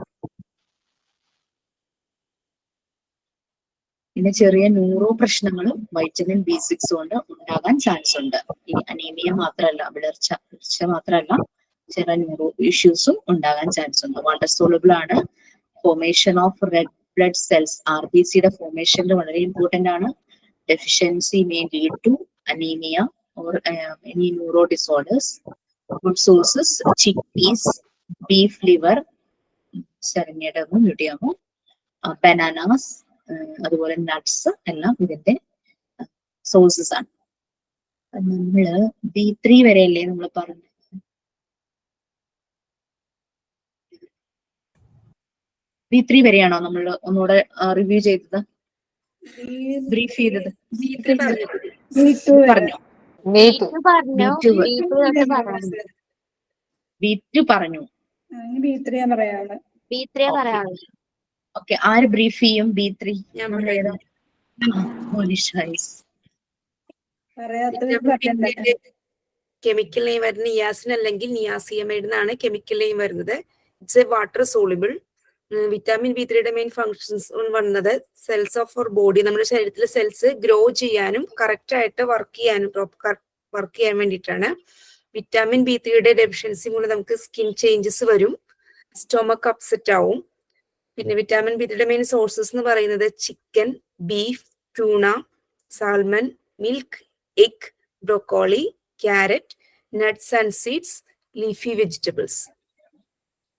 പിന്നെ ചെറിയ ന്യൂറോ പ്രശ്നങ്ങളും വൈറ്റമിൻ B6 കൊണ്ട് ഉണ്ടാകാൻ ചാൻസ് ഉണ്ട്. ഈ അനീമിയ മാത്രമല്ല, വിളർച്ച മാത്രമല്ല, ചില ന്യൂറോ ഇഷ്യൂസും ഉണ്ടാകാൻ ചാൻസ് ഉണ്ട്. വാട്ടർ സോളുബിൾ ആണ്. Formation of red blood cells, RBCയുടെ ഫോർമേഷനിൽ വളരെ ഇമ്പോർട്ടന്റ് ആണ്. Deficiency may lead to anaemia or any neuro disorders. Good sources chickpeas, beef liver, ശരണ്യയുടെ ഒന്ന് മ്യൂട്ട് ചെയ്യാമോ, ബനാനാസ്, അതുപോലെ നട്ട്സ് എല്ലാം ഇതിന്റെ സോഴ്സസ് ആണ്. നമ്മള് B3 വരെയല്ലേ നമ്മൾ പറഞ്ഞു? B3 വരെയാണോ നമ്മൾ ഒന്നുകൂടെ റിവ്യൂ ചെയ്തത്, ബ്രീഫ് ചെയ്തത്? പറഞ്ഞു. B2 പറഞ്ഞു. ഓക്കെ, ആര് ബ്രീഫ് ചെയ്യും? B3 കെമിക്കൽ നെയിം വരുന്നത് നിയാസിൻ അല്ലെങ്കിൽ നിയാസിയമൈഡ് എന്നാണ് കെമിക്കൽ നെയിം വരുന്നത്. It's a water soluble. Vitamin B3യുടെ മെയിൻ ഫങ്ഷൻസ് വന്നത് സെൽസ് ഓഫ് അവർ ബോഡി, നമ്മുടെ ശരീരത്തിലെ സെൽസ് ഗ്രോ ചെയ്യാനും കറക്റ്റ് ആയിട്ട് വർക്ക് ചെയ്യാൻ വേണ്ടിയിട്ടാണ്. വിറ്റാമിൻ B3യുടെ ഡെഫിഷ്യൻസി മൂലം നമുക്ക് സ്കിൻ ചേഞ്ചസ് വരും, സ്റ്റൊമക്ക് അപ്സെറ്റ് ആവും. പിന്നെ വിറ്റാമിൻ B3യുടെ മെയിൻ സോഴ്സസ് എന്ന് പറയുന്നത് chicken, beef, tuna, salmon, milk, egg, broccoli, carrot, nuts and seeds, leafy vegetables.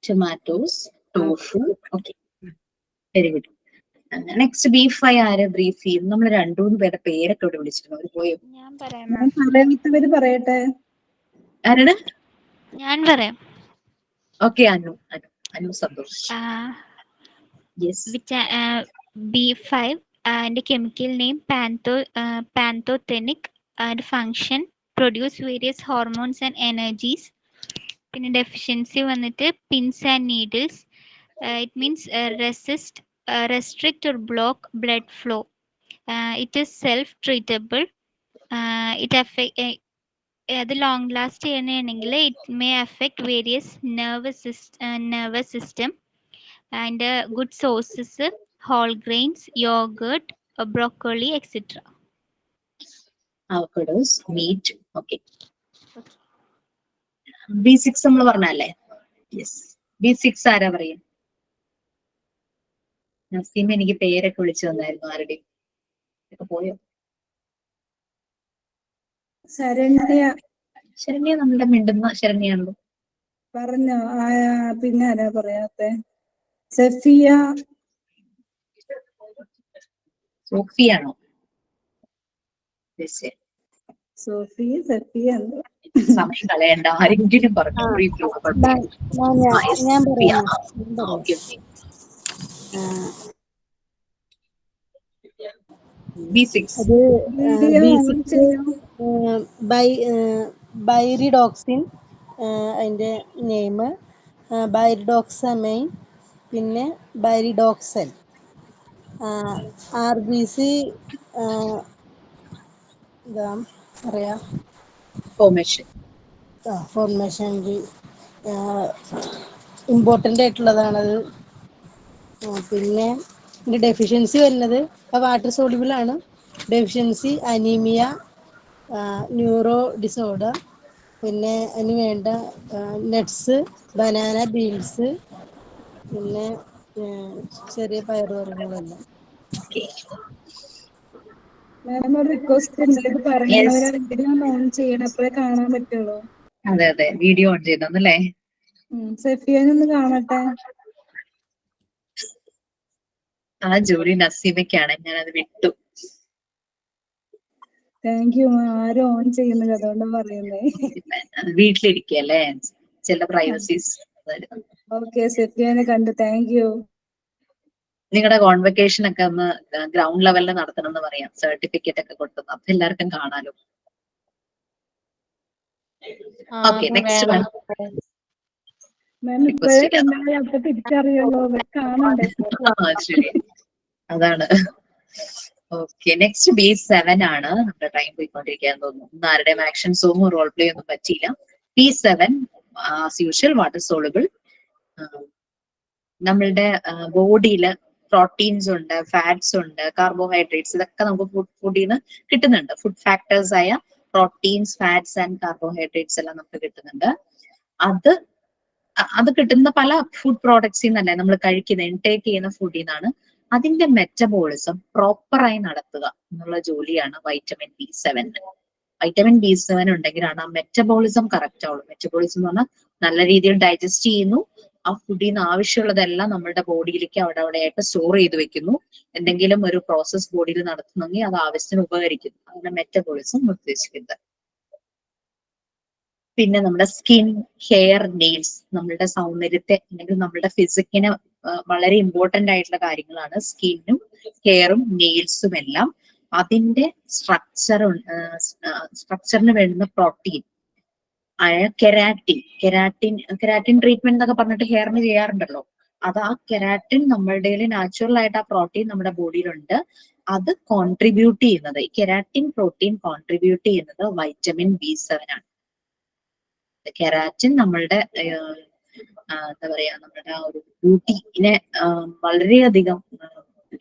Tomatoes, tofu. Okay, very good. Next B5 ആരെ ബ്രീഫ് ചെയ്യും? നമ്മൾ 2-3 പേരുടെ പേരൊക്കെ ഇവിടെ വിളിച്ചിരുന്നു. അവര് പോയോ? ഞാൻ പറയാം ഞാൻ പറയാത്തവര് പറയട്ടെ. ആരുടെ? ഞാൻ പറയാം. Okay, Anu Santhosh. Yes. B5 and chemical name pantothenic and function produce various hormones and energies. പിന്നെ deficiency വന്നിട്ട് pins and needles. It means restrict or block blood flow. It is self-treatable. It affect അത് ലോങ് ലാസ്റ്റ് ചെയ്യണമെങ്കിൽ it may affect various nervous system and good sources whole grains, yogurt, broccoli, etc. Avocados, meat. Okay. B6 നമ്മൾ പറഞ്ഞല്ലേ? Yes. B6 ആരാ പറയാ? നസീം എനിക്ക് പേരൊക്കെ വിളിച്ചു തന്നായിരുന്നു. ആരുടെയും പോയോ? ശരണ്യ നമ്മളുടെ മിണ്ടുന്ന ശരണ്യാണല്ലോ. പറഞ്ഞോ. പിന്നെ ആരാ പറയാത്തെ? സഫിയ. സോഫിയാണോ? സോഫിയ, സഫിയ. സമയം കളയണ്ട, ആരെങ്കിലും പറഞ്ഞു. ഞാൻ പറയാം. ബൈറിഡോക്സിൻ അതിൻ്റെ നെയിം, ബൈറിഡോക്സമൈൻ, പിന്നെ ബൈറിഡോക്സൽ, RBC എന്താ പറയാ ഫോർമേഷൻ ഇമ്പോർട്ടൻ്റ് ആയിട്ടുള്ളതാണത്. പിന്നെ ഇതിൻ്റെ ഡെഫിഷ്യൻസി വരുന്നത് വാട്ടർ സോളിബിൾ ആണ്. ഡെഫിഷ്യൻസി അനീമിയ, ന്യൂറോ ഡിസോർഡർ, പിന്നെ അതിന് വേണ്ട നട്ട്സ്, ബനാന, ബീൻസ്, പിന്നെ ചെറിയ പയറുവർഗ്ഗങ്ങളെല്ലാം. കാണാൻ പറ്റുള്ളൂ. അതെ, വീഡിയോ ഓൺ ചെയ്തല്ലേ? സഫിയൊന്ന് കാണട്ടെ. ആ ജോലി നസീമയ്ക്കാണ്, ഞാനത് വിട്ടു. Thank you. ആരും ഓൺ ചെയ്യുന്നില്ല, അതുകൊണ്ടാണ് പറയുന്നേ. വീട്ടിലിരിക്കല്ലേ, ചില പ്രൈവസീസ്. ഓക്കെ, സഫിയനെ കണ്ടു. Thank you. നിങ്ങളുടെ കോൺവെക്കേഷൻ ഒക്കെ ഒന്ന് ഗ്രൗണ്ട് ലെവലിൽ നടത്തണം എന്ന് പറയാം. സർട്ടിഫിക്കറ്റ് ഒക്കെ കൊടുത്തു, അപ്പൊ എല്ലാവർക്കും കാണാലോ. Okay, next one. ശരി, അതാണ്. ഓക്കെ, നെക്സ്റ്റ് B7 ആണ്. നമ്മുടെ ടൈം പോയിക്കൊണ്ടിരിക്കാൻ തോന്നുന്നു. ഇന്ന് ആരുടെയും ആക്ഷൻ സോങ്ങും റോൾ പ്ലേ ഒന്നും പറ്റിയില്ല. B7 as usual water soluble. നമ്മളുടെ ബോഡിയില് പ്രോട്ടീൻസ് ഉണ്ട്, ഫാറ്റ്സ് ഉണ്ട്, കാർബോഹൈഡ്രേറ്റ്സ്, ഇതൊക്കെ നമുക്ക് ഫുഡിൽ നിന്ന് കിട്ടുന്നുണ്ട്. ഫുഡ് ഫാക്ടേഴ്സ് ആയ പ്രോട്ടീൻസ്, ഫാറ്റ്സ് ആൻഡ് കാർബോഹൈഡ്രേറ്റ്സ് എല്ലാം നമുക്ക് കിട്ടുന്നുണ്ട്. അത് കിട്ടുന്ന പല ഫുഡ് പ്രോഡക്ട്സിൽ നിന്നല്ലേ നമ്മൾ കഴിക്കുന്ന, ഇൻടേക്ക് ചെയ്യുന്ന ഫുഡിൽ നിന്നാണ്. അതിന്റെ മെറ്റബോളിസം പ്രോപ്പറായി നടത്തുക എന്നുള്ള ജോലിയാണ് വൈറ്റമിൻ B7. വൈറ്റമിൻ B7 ഉണ്ടെങ്കിലാണ് ആ മെറ്റബോളിസം കറക്റ്റ് ആവുള്ളൂ. മെറ്റബോളിസം എന്ന് പറഞ്ഞാൽ നല്ല രീതിയിൽ ഡൈജസ്റ്റ് ചെയ്യുന്നു. ആ ഫുഡിൽ നിന്ന് ആവശ്യമുള്ളതെല്ലാം നമ്മുടെ ബോഡിയിലേക്ക് അവിടെയായിട്ട് സ്റ്റോർ ചെയ്ത് വെക്കുന്നു. എന്തെങ്കിലും ഒരു പ്രോസസ് ബോഡിയിൽ നടത്തുന്നെങ്കിൽ അത് ആവശ്യത്തിന് ഉപകരിക്കുന്നു. അങ്ങനെ മെറ്റബോളിസം ഉദ്ദേശിക്കുന്നത്. പിന്നെ നമ്മുടെ സ്കിൻ, ഹെയർ, നെയിൽസ്, നമ്മളുടെ സൗന്ദര്യത്തെ അല്ലെങ്കിൽ നമ്മളുടെ ഫിസിക്കിന് വളരെ ഇമ്പോർട്ടന്റ് ആയിട്ടുള്ള കാര്യങ്ങളാണ് സ്കിന്നും ഹെയറും നെയിൽസും എല്ലാം. അതിന്റെ സ്ട്രക്ചറിന് വേണ്ടുന്ന പ്രോട്ടീൻ ആയ കെരാറ്റിൻ ട്രീറ്റ്മെന്റ് എന്നൊക്കെ പറഞ്ഞിട്ട് ഹെയറിന് ചെയ്യാറുണ്ടല്ലോ. അത് ആ കെരാറ്റിൻ നമ്മളുടെ നാച്ചുറൽ ആയിട്ട് ആ പ്രോട്ടീൻ നമ്മുടെ ബോഡിയിലുണ്ട്. അത് കോൺട്രിബ്യൂട്ട് ചെയ്യുന്നത്, ഈ കെരാറ്റിൻ പ്രോട്ടീൻ കോൺട്രിബ്യൂട്ട് ചെയ്യുന്നത് വൈറ്റമിൻ B7 ആണ്. കെരാറ്റിൻ നമ്മളുടെ എന്താ പറയാ, നമ്മുടെ ആ ഒരു ബ്യൂട്ടിനെ വളരെയധികം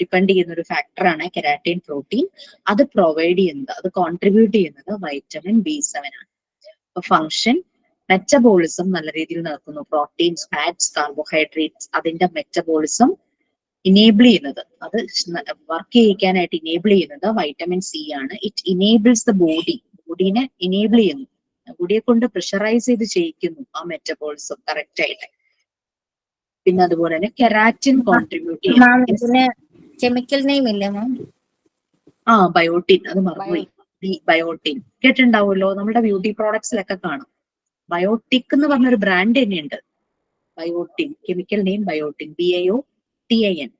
ഡിപ്പെൻഡ് ചെയ്യുന്ന ഒരു ഫാക്ടറാണ് കെരാറ്റിൻ പ്രോട്ടീൻ. അത് പ്രൊവൈഡ് ചെയ്യുന്നത്, അത് കോൺട്രിബ്യൂട്ട് ചെയ്യുന്നത് വൈറ്റമിൻ B7 ആണ്. അപ്പൊ ഫങ്ഷൻ, മെറ്റബോളിസം നല്ല രീതിയിൽ നടക്കുന്നു. പ്രോട്ടീൻസ്, ഫാറ്റ്സ്, കാർബോഹൈഡ്രേറ്റ്സ്, അതിന്റെ മെറ്റബോളിസം ഇനേബിൾ ചെയ്യുന്നത്, അത് വർക്ക് ചെയ്യിക്കാനായിട്ട് ഇനേബിൾ ചെയ്യുന്നത് വൈറ്റമിൻ C ആണ്. ഇറ്റ് ഇനേബിൾസ് ദ ബോഡിനെ ഇനേബിൾ ചെയ്യുന്നു, ബോഡിയെ കൊണ്ട് പ്രഷറൈസ് ചെയ്ത് ചെയ്യിക്കുന്നു ആ മെറ്റബോളിസം കറക്റ്റ് ആയിട്ട്. പിന്നെ അതുപോലെ തന്നെ കെരാറ്റിൻ കോൺട്രിബ്യൂട്ട് ചെയ്യുന്നു. കെമിക്കൽ നെയിം ഇല്ലേ മാം? ബയോട്ടിൻ, അത് മറന്നുപോയി. ബയോട്ടിൻ കേട്ടിട്ടുണ്ടാവുമല്ലോ, നമ്മുടെ ബ്യൂട്ടി പ്രോഡക്ട്സിലൊക്കെ കാണാം. ബയോട്ടിക് എന്ന് പറഞ്ഞൊരു ബ്രാൻഡ് തന്നെയുണ്ട്. Biotin, chemical name biotin, BIOTIN.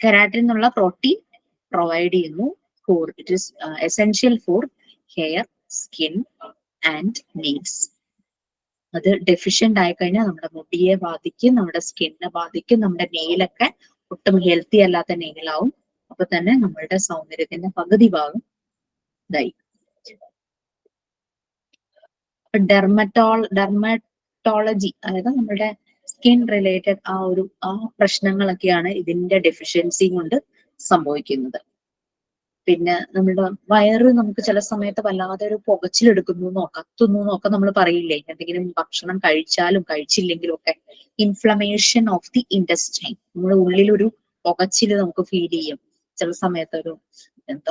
Keratin എന്നുള്ള പ്രോട്ടീൻ പ്രൊവൈഡ് ചെയ്യുന്നു. It is essential four hair, skin and nails. അത് ഡെഫിഷ്യന്റ് ആയി കഴിഞ്ഞാൽ നമ്മുടെ മുടിയെ ബാധിക്കും, നമ്മുടെ സ്കിന്നിനെ ബാധിക്കും, നമ്മുടെ നെയിലൊക്കെ ഒട്ടും ഹെൽത്തി അല്ലാത്ത നെയിലാവും. അപ്പൊ തന്നെ നമ്മളുടെ സൗന്ദര്യത്തിന്റെ പകുതി ഭാഗം ഇതായി. ഡെർമറ്റോളജി, അതായത് നമ്മുടെ സ്കിൻ റിലേറ്റഡ് ആ പ്രശ്നങ്ങളൊക്കെയാണ് ഇതിന്റെ ഡെഫിഷ്യൻസി കൊണ്ട് സംഭവിക്കുന്നത്. പിന്നെ നമ്മുടെ വയറ് നമുക്ക് ചില സമയത്ത് വല്ലാതെ ഒരു പുകച്ചിലെടുക്കുന്നു, കത്തുന്നു എന്നൊക്കെ നമ്മൾ പറയില്ലേ, എന്തെങ്കിലും ഭക്ഷണം കഴിച്ചാലും കഴിച്ചില്ലെങ്കിലും ഒക്കെ. ഇൻഫ്ലമേഷൻ ഓഫ് ദി ഇൻറ്റസ്റ്റൈൻ, നമ്മുടെ ഉള്ളിലൊരു പുകച്ചില് നമുക്ക് ഫീൽ ചെയ്യും, ചില സമയത്ത്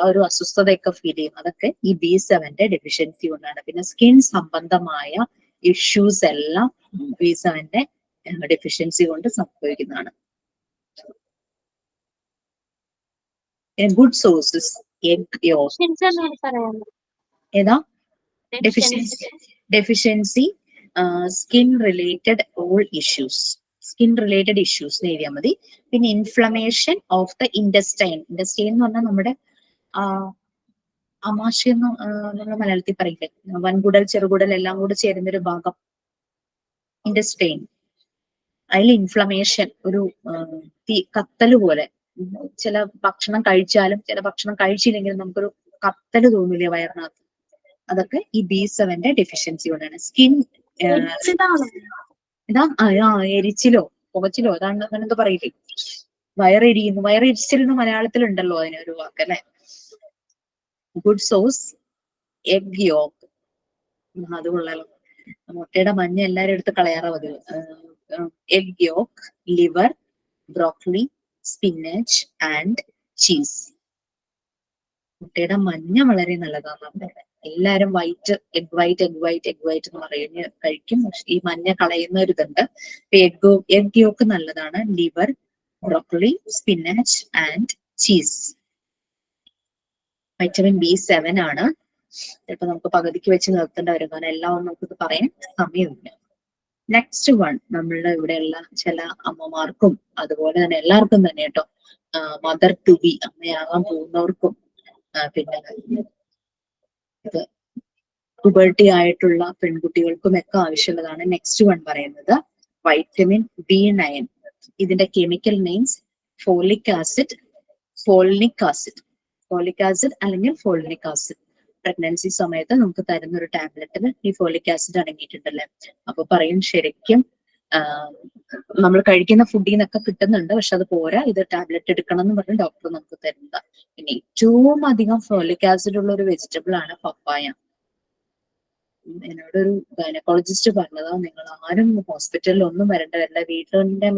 ഒരു അസ്വസ്ഥതയൊക്കെ ഫീൽ ചെയ്യും. അതൊക്കെ ഈ B7 ഡെഫിഷ്യൻസി കൊണ്ടാണ്. പിന്നെ സ്കിൻ സംബന്ധമായ ഇഷ്യൂസ് എല്ലാം B7 ഡെഫിഷ്യൻസി കൊണ്ട് സംഭവിക്കുന്നതാണ്. Good sources, egg yolk. ഏതാ deficiency? Skin related all issues, skin related issues എഴുതിയാൽ മതി. പിന്നെ inflammation of the intestine. Intestine എന്ന് പറഞ്ഞാൽ നമ്മുടെ ആമാശയം നമ്മൾ മലയാളത്തിൽ പറയില്ലേ, വൻകുടൽ ചെറുകുടൽ എല്ലാം കൂടെ ചേരുന്നൊരു ഭാഗം, ഇൻറ്റസ്റ്റൈൻ. അതിൽ ഇൻഫ്ലമേഷൻ, ഒരു കത്തല് പോലെ. ചില ഭക്ഷണം കഴിച്ചാലും ചില ഭക്ഷണം കഴിച്ചില്ലെങ്കിലും നമുക്കൊരു കത്തല് തോന്നില്ലേ വയറിനകത്ത്, അതൊക്കെ ഈ B7 ഡെഫിഷ്യൻസി കൊണ്ടാണ്. സ്കിൻ എരിച്ചിലോ പുകച്ചിലോ അതാണ്, അങ്ങനെ എന്തോ പറയില്ലേ, വയറെരിയുന്നു. വയറെരിച്ചിലെന്ന് മലയാളത്തിലുണ്ടല്ലോ അതിനൊരു വാക്കല്ലേ. ഗുഡ് സോഴ്സ് എഗ് യോക്ക്, അത് കൊള്ളാലോ. മുട്ടയുടെ മഞ്ഞ എല്ലാരും എടുത്ത് കളയാറാ പതിവ്. Egg yoke, liver, broccoli, spinach and cheese. മുട്ടയുടെ മഞ്ഞ വളരെ നല്ലതാണെന്ന് പറയുന്നത്. എല്ലാരും എഗ് വൈറ്റ് എന്ന് പറയുന്ന കഴിക്കും. പക്ഷെ ഈ മഞ്ഞ കളയുന്ന ഒരു ഇതുണ്ട്. എഗ് യോക്ക് നല്ലതാണ്. Liver, broccoli, spinach and cheese. Vitamin B7 ആണ്. ചിലപ്പോ നമുക്ക് പകുതിക്ക് വെച്ച് നിർത്തേണ്ട വരും, കാരണം എല്ലാം ഒന്നും നമുക്കിത് പറയാൻ സമയമില്ല. നെക്സ്റ്റ് വൺ, നമ്മളുടെ ഇവിടെയുള്ള ചില അമ്മമാർക്കും അതുപോലെ തന്നെ എല്ലാവർക്കും തന്നെ കേട്ടോ, മദർ ടു ബി, അമ്മയാകാൻ പോകുന്നവർക്കും പിന്നെ പുബർട്ടി ആയിട്ടുള്ള പെൺകുട്ടികൾക്കും ഒക്കെ ആവശ്യമുള്ളതാണ്. നെക്സ്റ്റ് വൺ പറയുന്നത് വൈറ്റമിൻ B9. ഇതിന്റെ chemical names folic acid, folinic acid. Folic acid അല്ലെങ്കിൽ ഫോളിനിക് ആസിഡ് പ്രഗ്നൻസി സമയത്ത് നമുക്ക് തരുന്ന ഒരു ടാബ്ലറ്റിൽ ഈ ഫോളിക് ആസിഡ് അടങ്ങിയിട്ടുണ്ടല്ലേ. അപ്പൊ പറയും ശരിക്കും നമ്മൾ കഴിക്കുന്ന ഫുഡിൽ നിന്നൊക്കെ കിട്ടുന്നുണ്ട്, പക്ഷെ അത് പോരാ, ഇത് ടാബ്ലറ്റ് എടുക്കണം എന്ന് പറഞ്ഞ് ഡോക്ടർ നമുക്ക് തരുന്നത്. പിന്നെ ഏറ്റവും അധികം ഫോളിക് ആസിഡ് ഉള്ള ഒരു വെജിറ്റബിൾ ആണ് പപ്പായ. എന്നോടൊരു ഗൈനക്കോളജിസ്റ്റ് പറഞ്ഞതാ, നിങ്ങൾ ആരും ഹോസ്പിറ്റലിൽ ഒന്നും വരേണ്ട വരില്ല, വീട്ടിന്റെ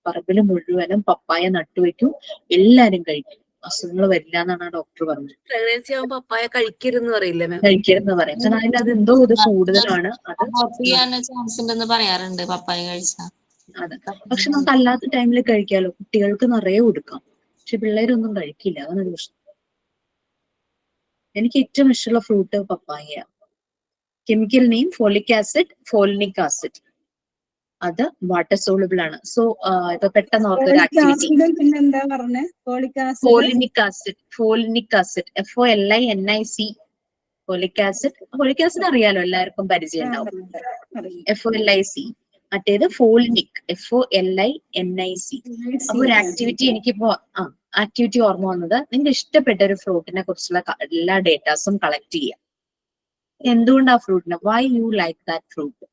പറമ്പിൽ മുഴുവനും പപ്പായ നട്ടുവെക്കും, എല്ലാരും കഴിക്കും, അസുഖങ്ങൾ വരില്ല എന്നാണ് ആ ഡോക്ടർ പറഞ്ഞത്. പ്രഗ്നൻസി ആവുമ്പോ പപ്പായ കഴിക്കരുതെന്ന് പറയില്ലേ മാം? കഴിക്കരുതെന്ന് പറയും, കാരണം അതിൽ അത് എന്തോ ഇത് കൂടുതലാണ്. ചാൻസ് ഉണ്ടെന്ന് പറയാറുണ്ട് പപ്പായ കഴിച്ചാൽ. അതെ, പക്ഷെ നമുക്ക് അല്ലാത്ത ടൈമിൽ കഴിക്കാലോ, കുട്ടികൾക്ക് നിറയെ കൊടുക്കാം, പക്ഷെ പിള്ളേരൊന്നും കഴിക്കില്ല, അതാണ് ഒരു പ്രശ്നം. എനിക്ക് ഏറ്റവും ഇഷ്ടമുള്ള fruit papaya. Chemical name folic acid, folinic acid. അത് വാട്ടർ സോളുബിൾ ആണ്. സോ ഇപ്പൊ പെട്ടെന്ന് ഓർക്കൊരു ആക്ടിവിറ്റി, പിന്നെന്താ പറഞ്ഞേ? Folic acid, folinic acid, folinic acid, FOLINIC, folic acid. Folic acid അറിയാലോ, എല്ലാവർക്കും പരിചയം ഉണ്ടാവും. FOLIC. മറ്റേത് ഫോളിനിക്, FOLINIC. അപ്പൊ ഒരു ആക്ടിവിറ്റി എനിക്കിപ്പോ ആക്ടിവിറ്റി ഓർമ്മ വന്നത്, നിങ്ങൾക്ക് ഇഷ്ടപ്പെട്ട ഒരു ഫ്രൂട്ടിനെ കുറിച്ചുള്ള എല്ലാ ഡേറ്റാസും കളക്ട് ചെയ്യാം. എന്തുകൊണ്ട് ആ ഫ്രൂട്ടിനെ, why you like that fruit,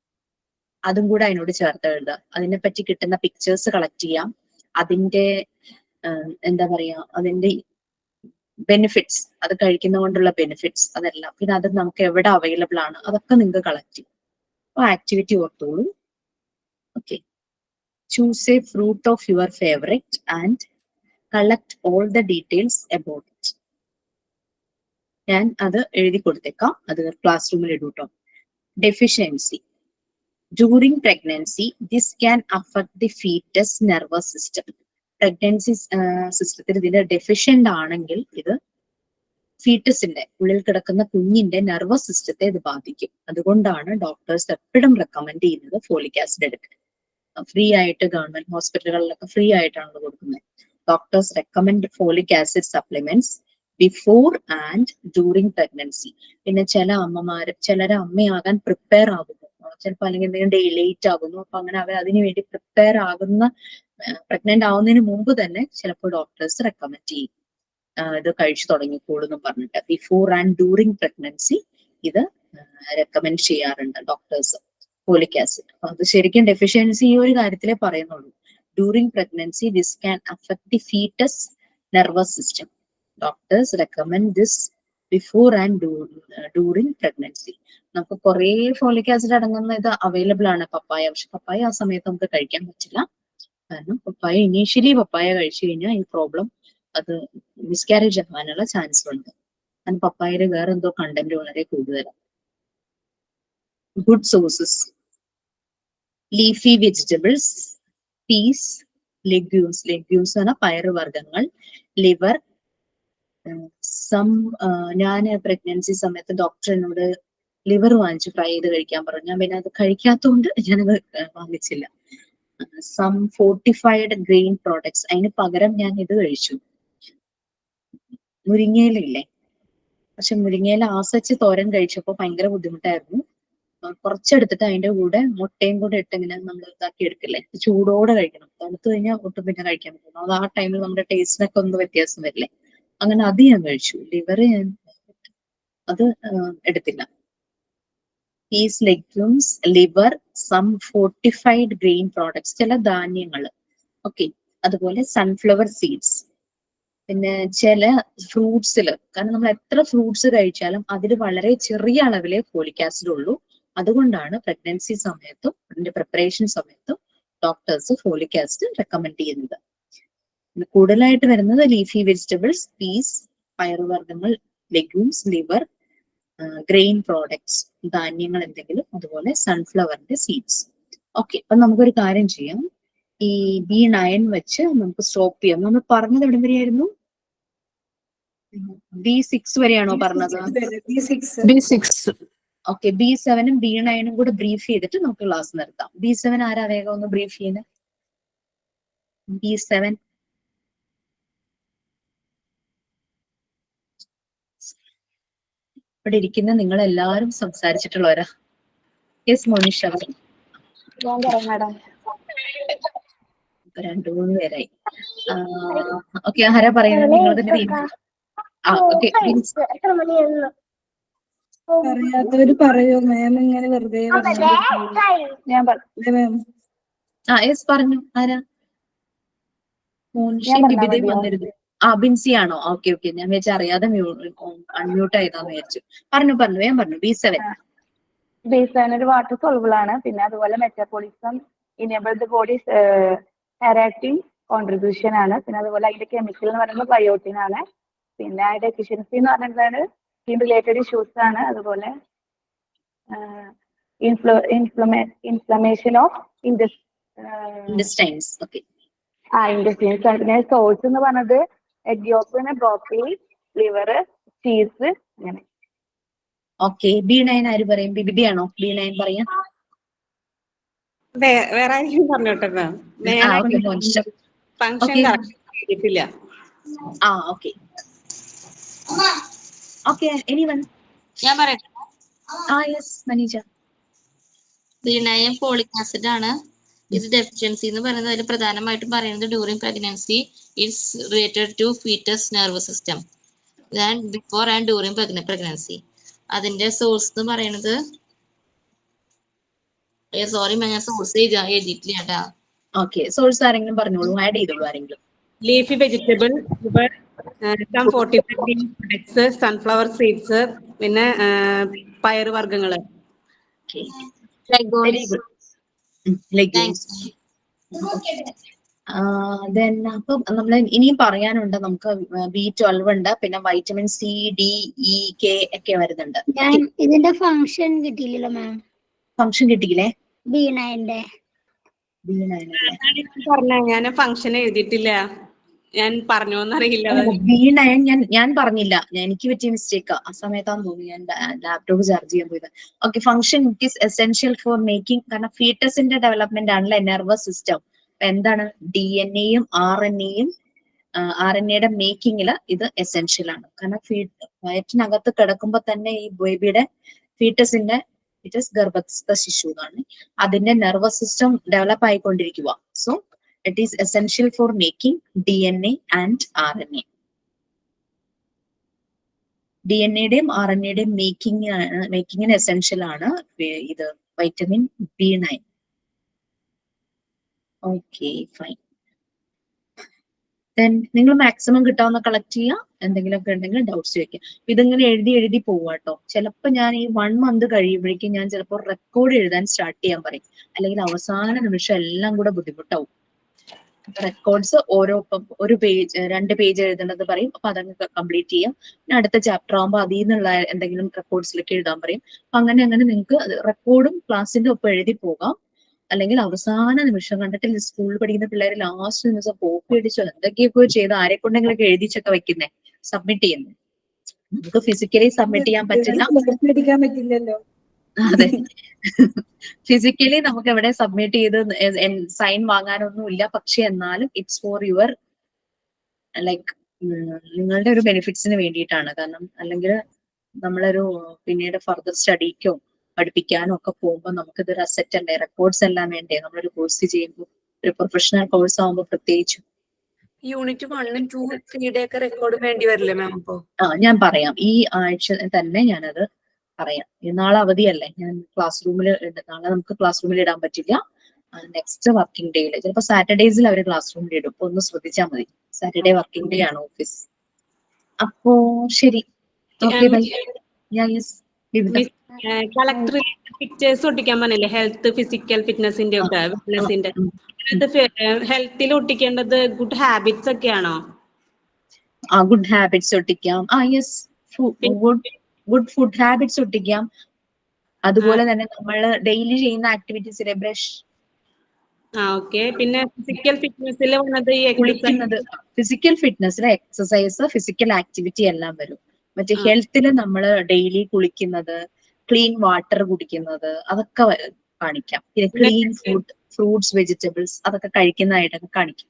അതും കൂടെ അതിനോട് ചേർത്ത് എഴുതുക. അതിനെ പറ്റി കിട്ടുന്ന പിക്ചേഴ്സ് കളക്ട് ചെയ്യാം, അതിന്റെ എന്താ പറയാ, അതിന്റെ ബെനിഫിറ്റ്സ്, അത് കഴിക്കുന്ന കൊണ്ടുള്ള ബെനിഫിറ്റ്സ് അതെല്ലാം, പിന്നെ അത് നമുക്ക് എവിടെ അവൈലബിൾ ആണ്, അതൊക്കെ നിങ്ങൾക്ക് കളക്ട് ചെയ്യും. അപ്പൊ ആക്ടിവിറ്റി ഓർത്തോളൂ. Okay, choose a fruit of your favourite and collect all the details about it. ഞാൻ അത് എഴുതി കൊടുത്തേക്കാം, അത് ക്ലാസ് റൂമിൽ ഇടൂട്ടോ. Deficiency, During pregnancy, this can affect the fetus nervous system. Pregnancy സിസ്റ്റത്തിൽ ഇതിന്റെ ഡെഫിഷ്യന്റ് ആണെങ്കിൽ ഇത് ഫീറ്റസിന്റെ ഉള്ളിൽ കിടക്കുന്ന കുഞ്ഞിന്റെ നെർവസ് സിസ്റ്റത്തെ ഇത് ബാധിക്കും. അതുകൊണ്ടാണ് ഡോക്ടേഴ്സ് എപ്പോഴും റെക്കമെൻഡ് ചെയ്യുന്നത് ഫോളിക് ആസിഡ് എടുക്കാൻ. ഫ്രീ ആയിട്ട് ഗവൺമെന്റ് ഹോസ്പിറ്റലുകളിലൊക്കെ ഫ്രീ ആയിട്ടാണ് കൊടുക്കുന്നത്. Doctors recommend folic acid supplements before and during pregnancy. പിന്നെ ചിലരെ അമ്മയാകാൻ പ്രിപ്പയർ ആകുന്നു, ചിലപ്പോൾ അല്ലെങ്കിൽ എന്തെങ്കിലും ലേറ്റ് ആകുന്നു, അപ്പൊ അങ്ങനെ അവർ അതിനു വേണ്ടി പ്രിപ്പയർ ആകുന്ന പ്രഗ്നന്റ് ആവുന്നതിന് മുമ്പ് തന്നെ ചിലപ്പോൾ ഡോക്ടേഴ്സ് റെക്കമെൻഡ് ചെയ്യും ഇത് കഴിച്ചു തുടങ്ങിക്കോളൂന്നും പറഞ്ഞിട്ട്. ബിഫോർ ആൻഡ് ഡ്യൂറിങ് പ്രഗ്നൻസി ഇത് റെക്കമെൻഡ് ചെയ്യാറുണ്ട് ഡോക്ടേഴ്സ് ഫോളിക് ആസിഡ്. അപ്പൊ അത് ശരിക്കും ഡെഫിഷ്യൻസി ഈ ഒരു കാര്യത്തിലേ പറയുന്നുള്ളൂ. During pregnancy this can affect the foetus nervous system. Doctors recommend this before and during pregnancy. നമുക്ക് കുറെ ഫോളിക് ആസിഡ് അടങ്ങുന്ന ഇത് അവൈലബിൾ ആണ് പപ്പായ. പക്ഷെ പപ്പായ ആ സമയത്ത് നമുക്ക് കഴിക്കാൻ പറ്റില്ല. കാരണം പപ്പായ ഇനീഷ്യലി പപ്പായ കഴിച്ചു കഴിഞ്ഞാൽ ഈ പ്രോബ്ലം അത് മിസ്കാരേജ് ആവാനുള്ള ചാൻസ് ഉണ്ട്. കാരണം പപ്പായയിൽ വേറെ എന്തോ കണ്ടന്റ് വളരെ കൂടുതലാണ്. Good sources: leafy vegetables, peas, legumes. Legumes ആണ് പയറുവർഗ്ഗങ്ങൾ. ലിവർ. ഞാൻ പ്രഗ്നൻസി സമയത്ത് ഡോക്ടർ എന്നോട് ലിവർ വാങ്ങിച്ച് ഫ്രൈ ചെയ്ത് കഴിക്കാൻ പറഞ്ഞു. ഞാൻ പിന്നെ അത് കഴിക്കാത്തതുകൊണ്ട് ഞാനത് വാങ്ങിച്ചില്ല. Some fortified grain products. അതിന് പകരം ഞാൻ ഇത് കഴിച്ചു, മുരിങ്ങയിലില്ലേ. പക്ഷെ മുരിങ്ങയില ആസച്ച് തോരൻ കഴിച്ചപ്പോൾ ഭയങ്കര ബുദ്ധിമുട്ടായിരുന്നു. കുറച്ചെടുത്തിട്ട് അതിന്റെ കൂടെ മുട്ടയും കൂടെ ഇട്ടിങ്ങനെ നമ്മൾ ഇതാക്കി എടുക്കില്ലേ, ചൂടോടെ കഴിക്കണം. തണുത്ത് കഴിഞ്ഞാൽ ഒട്ടും പിന്നെ കഴിക്കാൻ പറ്റുന്നു. അത് ആ ടൈമിൽ നമ്മുടെ ടേസ്റ്റിനൊക്കെ ഒന്ന് വ്യത്യാസം വരില്ലേ. അങ്ങനെ അത് ഞാൻ കഴിച്ചു. ലിവർ ഞാൻ അത് എടുത്തില്ല. Peas, legumes, liver, some fortified grain products, ചില ധാന്യങ്ങൾ. ഓക്കെ. അതുപോലെ സൺഫ്ലവർ സീഡ്സ്. പിന്നെ ചില ഫ്രൂട്ട്സിൽ, കാരണം നമ്മൾ എത്ര ഫ്രൂട്ട്സ് കഴിച്ചാലും അതിൽ വളരെ ചെറിയ അളവിലെ ഫോളിക് ആസിഡ് ഉള്ളൂ. അതുകൊണ്ടാണ് പ്രഗ്നൻസി സമയത്തും അതിന്റെ പ്രിപ്പറേഷൻ സമയത്തും ഡോക്ടേഴ്സ് ഫോളിക് ആസിഡ് റെക്കമെൻഡ് ചെയ്യുന്നത്. കൂടുതലായിട്ട് വരുന്നത് ലീഫി വെജിറ്റബിൾസ്, പീസ്, പയറുവർഗ്ഗങ്ങൾ, ലെഗ്യൂംസ്, ലിവർ, ഗ്രെയിൻ പ്രോഡക്ട്സ്, ധാന്യങ്ങൾ എന്തെങ്കിലും, അതുപോലെ സൺഫ്ലവറിന്റെ സീഡ്സ്. ഓക്കെ. അപ്പൊ നമുക്കൊരു കാര്യം ചെയ്യാം. ഈ B9 വെച്ച് നമുക്ക് സ്റ്റോപ്പ് ചെയ്യാം. നമ്മൾ പറഞ്ഞത് എവിടെ വരെയായിരുന്നു? B6 വരെയാണോ പറഞ്ഞത്? ഓക്കെ. B7 B9 കൂടെ ബ്രീഫ് ചെയ്തിട്ട് നമുക്ക് ക്ലാസ് നിർത്താം. B7 ആരാ വേഗം ഒന്ന് ബ്രീഫ് ചെയ്യുന്നത്? B7 ഇവിടെ ഇരിക്കുന്ന നിങ്ങൾ എല്ലാവരും സംസാരിച്ചിട്ടുള്ളവരാ. യെസ് മോനിഷ. രണ്ടു മൂന്ന് പേരായി. ഓക്കെ. ആരാ പറയുന്നത്? നിങ്ങൾ തന്നെ അറിയാത്തവര് പറയോ മാം? ഇങ്ങനെ വെറുതെ ഞാൻ മാം. യെസ് പറഞ്ഞു. ആരാ? മോനിഷയും ബിബിതയും വന്നിരുന്നു. ബിൻസി ആണോ? Okay okay. ഞാൻ വിചാരിച്ച അറിയാതെ അൺമ്യൂട്ട് ആയതാന്ന് വിചാരിച്ചു. പറഞ്ഞു വേഗം പറഞ്ഞു. B7 ഒരു വാട്ടർ സോൾബിൾ ആണ്. പിന്നെ അതുപോലെ metabolism enable the body active contribution ആണ്. പിന്നെ അതുപോലെ അതിന്റെ കെമിക്കൽ എന്ന് പറയുന്നത് ബയോട്ടിൻ ആണ്. പിന്നെ ഡെഫിഷ്യൻസി എന്ന് പറയുന്നത് സ്കിൻ റിലേറ്റഡ് ഇഷ്യൂസ് ആണ്. അതുപോലെ ഇൻഫ്ലമേഷൻ ഓഫ് ഇൻറ്റസ്റ്റൈൻസ്. ഓക്കെ. ഇൻറ്റസ്റ്റൈൻസ് ആണ്. പിന്നെ സോഴ്സ് എന്ന് പറഞ്ഞത് എഗ് യോക്ക്, പിന്നെ ബ്രോക്കലി, ലിവർ, ചീസ്, അങ്ങനെ. ഓക്കെ. B9 ആര് പറയും? ബിബി ആണോ B9 പറയാ? വേറെ ആരെങ്കിലും പറഞ്ഞോട്ടെ മാം. ഫംഗ്ഷൻ ചെയ്തിട്ടില്ല. Okay okay. എനിവൺ? ഞാൻ പറയട്ടെ. Yes Maneeja. B9 folic acid ആണ്. ഇത് ഡെഫിഷ്യൻസി എന്ന് പറയുന്നത് അതിൽ പ്രധാനമായിട്ടും പറയുന്നത് during pregnancy it's related to foetus nervous system before and during pregnancy. അതിന്റെ സോഴ്സ് എന്ന് പറയുന്നത് സോറി ഞാൻ സോഴ്സ് എഴുതിയിട്ടില്ല കേട്ടാ. ഓക്കെ. സോഴ്സ് ആരെങ്കിലും പറഞ്ഞോളൂ, ആഡ് ചെയ്തോളൂ ആരെങ്കിലും. Leafy vegetable, liver, some fortified grain products, sunflower seeds, പിന്നെ പയറുവർഗ്ഗങ്ങള്. അപ്പൊ നമ്മൾ ഇനിയും പറയാനുണ്ട്. നമുക്ക് B12 ഉണ്ട്, പിന്നെ vitamin C, D, E, K ഒക്കെ വരുന്നുണ്ട്. ഇതിന്റെ ഫംഗ്ഷൻ കിട്ടിയില്ലല്ലോ മാം. ഫംഗ്ഷൻ കിട്ടിയില്ലേ? B9 പറഞ്ഞ ഞാൻ ഫംഗ്ഷൻ എഴുതിയിട്ടില്ല, ഞാൻ പറഞ്ഞോന്നറിയില്ല. B9 ഞാൻ പറഞ്ഞില്ല, എനിക്ക് പറ്റിയ മിസ്റ്റേക്ക് ആ സമയത്താന്ന് തോന്നുന്നു, ഞാൻ ലാപ്ടോപ്പ് ചാർജ് ചെയ്യാൻ പോയത്. Okay, function it is essential for making, കാരണം ഫീറ്റസിന്റെ ഡെവലപ്മെന്റ് ആണല്ലോ നെർവസ് സിസ്റ്റം. എന്താണ് DNA-യും RNA-യുടെ മേക്കിങ്ങിൽ ഇത് എസെൻഷ്യൽ ആണ്. കാരണം വയറ്റിനകത്ത് കിടക്കുമ്പോ തന്നെ ഈ ബേബിയുടെ ഫീറ്റസിന്റെ ഗർഭസ്ഥ ശിശു എന്നാണ്, അതിന്റെ നെർവസ് സിസ്റ്റം ഡെവലപ്പ് ആയിക്കൊണ്ടിരിക്കുക. So it is essential for making DNA and RNA. DNA-യുടെയും RNA-യുടെയും മേക്കിങ്ങിന് എസെൻഷ്യൽ ആണ് ഇത് വൈറ്റമിൻ B9. Okay, fine. നിങ്ങൾ മാക്സിമം കിട്ടാവുന്ന കളക്ട് ചെയ്യുക, എന്തെങ്കിലുമൊക്കെ ഉണ്ടെങ്കിൽ ഡൗട്ട്സ് ചോദിക്കുക. ഇതിങ്ങനെ എഴുതി പോവാട്ടോ. ചിലപ്പോൾ ഞാൻ ഈ 1 month കഴിയുമ്പോഴേക്കും ഞാൻ ചിലപ്പോൾ റെക്കോർഡ് എഴുതാൻ സ്റ്റാർട്ട് ചെയ്യാൻ പറയും, അല്ലെങ്കിൽ അവസാന നിമിഷം എല്ലാം കൂടെ ബുദ്ധിമുട്ടാവും. റെക്കോർഡ്സ് ഒരു പേജ് 2 പേജ് എഴുതേണ്ടത് പറയും, അപ്പൊ അതങ്ങ് കംപ്ലീറ്റ് ചെയ്യാം. പിന്നെ അടുത്ത ചാപ്റ്റർ ആകുമ്പോൾ അതിൽ നിന്നുള്ള എന്തെങ്കിലും റെക്കോർഡ്സിലേക്ക് എഴുതാൻ പറയും. അപ്പൊ അങ്ങനെ നിങ്ങൾക്ക് റെക്കോർഡും ക്ലാസ്സിന്റെ ഒപ്പം എഴുതി പോകാം. അല്ലെങ്കിൽ അവസാന നിമിഷം കണ്ടിട്ടില്ല, സ്കൂളിൽ പഠിക്കുന്ന പിള്ളേർ ലാസ്റ്റ് നിമിഷം കോപ്പി അടിച്ചോ എന്തൊക്കെയൊക്കെ ചെയ്ത് ആരെ കൊണ്ടെങ്കിലൊക്കെ എഴുതിച്ചൊക്കെ വെക്കുന്നേ, സബ്മിറ്റ് ചെയ്യുന്നത്. നമുക്ക് ഫിസിക്കലി സബ്മിറ്റ് ചെയ്യാൻ പറ്റില്ല. അതെ, ഫിസിക്കലി നമുക്ക് എവിടെ സബ്മിറ്റ് ചെയ്ത് സൈൻ വാങ്ങാനൊന്നുമില്ല. പക്ഷെ എന്നാലും ഇറ്റ്സ് ഫോർ യുവർ ലൈക്ക് നിങ്ങളുടെ ഒരു ബെനിഫിറ്റ്സിന് വേണ്ടിയിട്ടാണ്. കാരണം അല്ലെങ്കിൽ നമ്മളൊരു പിന്നീട് ഫർദർ സ്റ്റഡിക്കോ പഠിപ്പിക്കാനും ഒക്കെ പോകുമ്പോൾ നമുക്കിതൊരു അസറ്റ് അല്ലേ, റെക്കോർഡ്സ് എല്ലാം വേണ്ടേ നമ്മളൊരു കോഴ്സ് ചെയ്യുമ്പോൾ, ഒരു പ്രൊഫഷണൽ കോഴ്സ് ആകുമ്പോൾ പ്രത്യേകിച്ചും. യൂണിറ്റ് 1 ഉം 2 3 ഒക്കെ റെക്കോർഡ് വേണ്ടി വരില്ലേ മാം? അപ്പോ ഞാൻ പറയാം, ഈ ആഴ്ച തന്നെ ഞാനത് പറയാം. നാളെ അവധിയല്ലേ, ഞാൻ ക്ലാസ് റൂമിൽ, നാളെ നമുക്ക് ക്ലാസ് റൂമിൽ ഇടാൻ പറ്റില്ല. നെക്സ്റ്റ് വർക്കിംഗ് ഡേയിൽ ചിലപ്പോൾ സാറ്റർഡേസിൽ അവർ ക്ലാസ് റൂമിൽ ഇടും. അപ്പൊ ഒന്ന് ശ്രദ്ധിച്ചാൽ മതി. സാറ്റർഡേ വർക്കിംഗ് ഡേ ആണ് ഓഫീസ്. അപ്പോ ശരി, ഓക്കെ ബൈ. കളക്ടർ പിക്ചേഴ്സ് ഒട്ടിക്കാൻ പറഞ്ഞില്ലേ, ഹെൽത്ത് ഫിസിക്കൽ ഫിറ്റ്നസിന്റെ ഒക്കെ ഫിറ്റ്നസിന്റെ. ഹെൽത്തിൽ ഒട്ടിക്കേണ്ടത് ഗുഡ് ഹാബിറ്റ്സ് ഒക്കെയാണോ? ഗുഡ് ഹാബിറ്റ്സ് ഒട്ടിക്കാം. യെസ്, ഗുഡ് ഫുഡ് ഹാബിറ്റ്സ് ഒട്ടിക്കാം. അതുപോലെ തന്നെ നമ്മൾ ഡെയിലി ചെയ്യുന്ന ആക്ടിവിറ്റീസിലെ ബ്രഷ്. ഓക്കെ, പിന്നെ ഫിസിക്കൽ ഫിറ്റ്നസിൽ വന്നത് ഫിസിക്കൽ ഫിറ്റ്നസിലെ എക്സസൈസ്, ഫിസിക്കൽ ആക്ടിവിറ്റി എല്ലാം വരും. മറ്റേ ഹെൽത്തില് നമ്മൾ ഡെയിലി കുളിക്കുന്നത്, ക്ലീൻ വാട്ടർ കുടിക്കുന്നത്, അതൊക്കെ കാണിക്കാം. പിന്നെ ക്ലീൻ ഫുഡ്, ഫ്രൂട്ട്സ്, വെജിറ്റബിൾസ് അതൊക്കെ കഴിക്കുന്നതായിട്ടൊക്കെ കാണിക്കാം.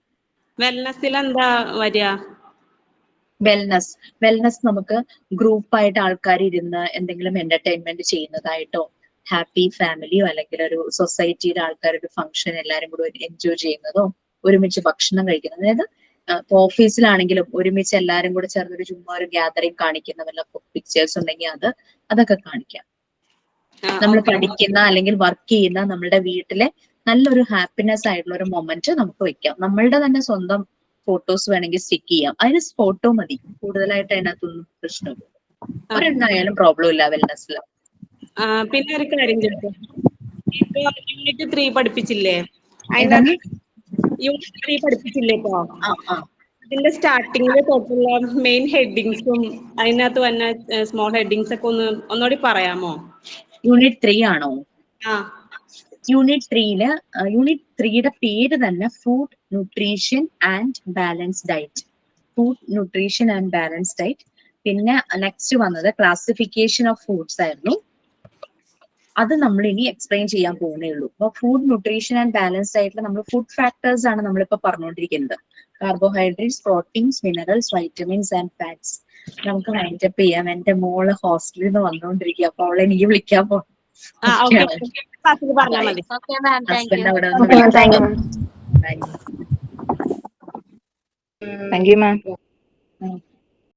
വെൽനസിൽ എന്താ വരിക? വെൽനസ് നമുക്ക് ഗ്രൂപ്പായിട്ട് ആൾക്കാർ ഇരുന്ന് എന്തെങ്കിലും എന്റർടൈൻമെന്റ് ചെയ്യുന്നതായിട്ടോ, ഹാപ്പി ഫാമിലിയോ അല്ലെങ്കിൽ ഒരു സൊസൈറ്റിയിലെ ആൾക്കാരുടെ ഫംഗ്ഷൻ എല്ലാരും കൂടെ എൻജോയ് ചെയ്യുന്നതോ, ഒരുമിച്ച് ഭക്ഷണം കഴിക്കുന്നത്. അതായത് ഇപ്പൊ ഓഫീസിലാണെങ്കിലും ഒരുമിച്ച് എല്ലാരും കൂടെ ചേർന്നൊരു ചുമ്മാ ഒരു ഗ്യാതറിംഗ് കാണിക്കുന്ന വല്ല പിക്ചേഴ്സ് ഉണ്ടെങ്കിൽ അതൊക്കെ കാണിക്കാം. നമ്മൾ പഠിക്കുന്ന അല്ലെങ്കിൽ വർക്ക് ചെയ്യുന്ന നമ്മളുടെ വീട്ടിലെ നല്ലൊരു ഹാപ്പിനെസ് ആയിട്ടുള്ള ഒരു മൊമെന്റ് നമുക്ക് വെക്കാം. നമ്മളുടെ തന്നെ സ്വന്തം ഫോട്ടോസ് വേണമെങ്കിൽ സ്റ്റിക്ക് ചെയ്യാം. അതിന് ഫോട്ടോ മതി, കൂടുതലായിട്ട് അതിനകത്തൊന്നും പ്രശ്നമില്ല. ഒരെണ്ണായാലും പ്രോബ്ലം ഇല്ല വെൽനെസ്സിൽ. പിന്നെ ഒരു കാര്യം ചോദിക്കാം, ഇപ്പൊ യൂണിറ്റ് 3 പഠിപ്പിച്ചില്ലേ? യൂണിറ്റ് 3 പഠിപ്പിച്ചില്ലേ ഇപ്പൊ? ഇതിന്റെ സ്റ്റാർട്ടിങ്ങില് തൊട്ടുള്ള മെയിൻ ഹെഡിങ്സും അതിനകത്ത് വന്ന സ്മോൾ ഹെഡിങ്സ് ഒക്കെ ഒന്നുകൂടി പറയാമോ? യൂണിറ്റ് 3 ആണോ? യൂണിറ്റ് 3യുടെ പേര് തന്നെ food nutrition and balance diet. Food nutrition and balance diet. പിന്നെ നെക്സ്റ്റ് വന്നത് ക്ലാസിഫിക്കേഷൻ ഓഫ് ഫുഡ്സ് ആയിരുന്നു. അത് നമ്മൾ ഇനി എക്സ്പ്ലെയിൻ ചെയ്യാൻ പോകുന്നേ ഉള്ളൂ. അപ്പൊ ഫുഡ് ന്യൂട്രീഷൻ ആൻഡ് ബാലൻസ് ഡയറ്റിൽ നമ്മൾ ഫുഡ് ഫാക്ടേഴ്സ് ആണ് നമ്മളിപ്പോ പറഞ്ഞുകൊണ്ടിരിക്കുന്നത്. Carbohydrates, proteins, minerals, vitamins and fats. നമുക്ക് വൈൻഡപ്പ് ചെയ്യാം. എന്റെ മോള് ഹോസ്റ്റലിൽ നിന്ന് വന്നുകൊണ്ടിരിക്കുക, അപ്പൊ അവളെ എനിക്ക് വിളിക്കാൻ പോകും. ഹസ്ബൻഡ് അവിടെ വന്ന് താങ്ക് യു മാം.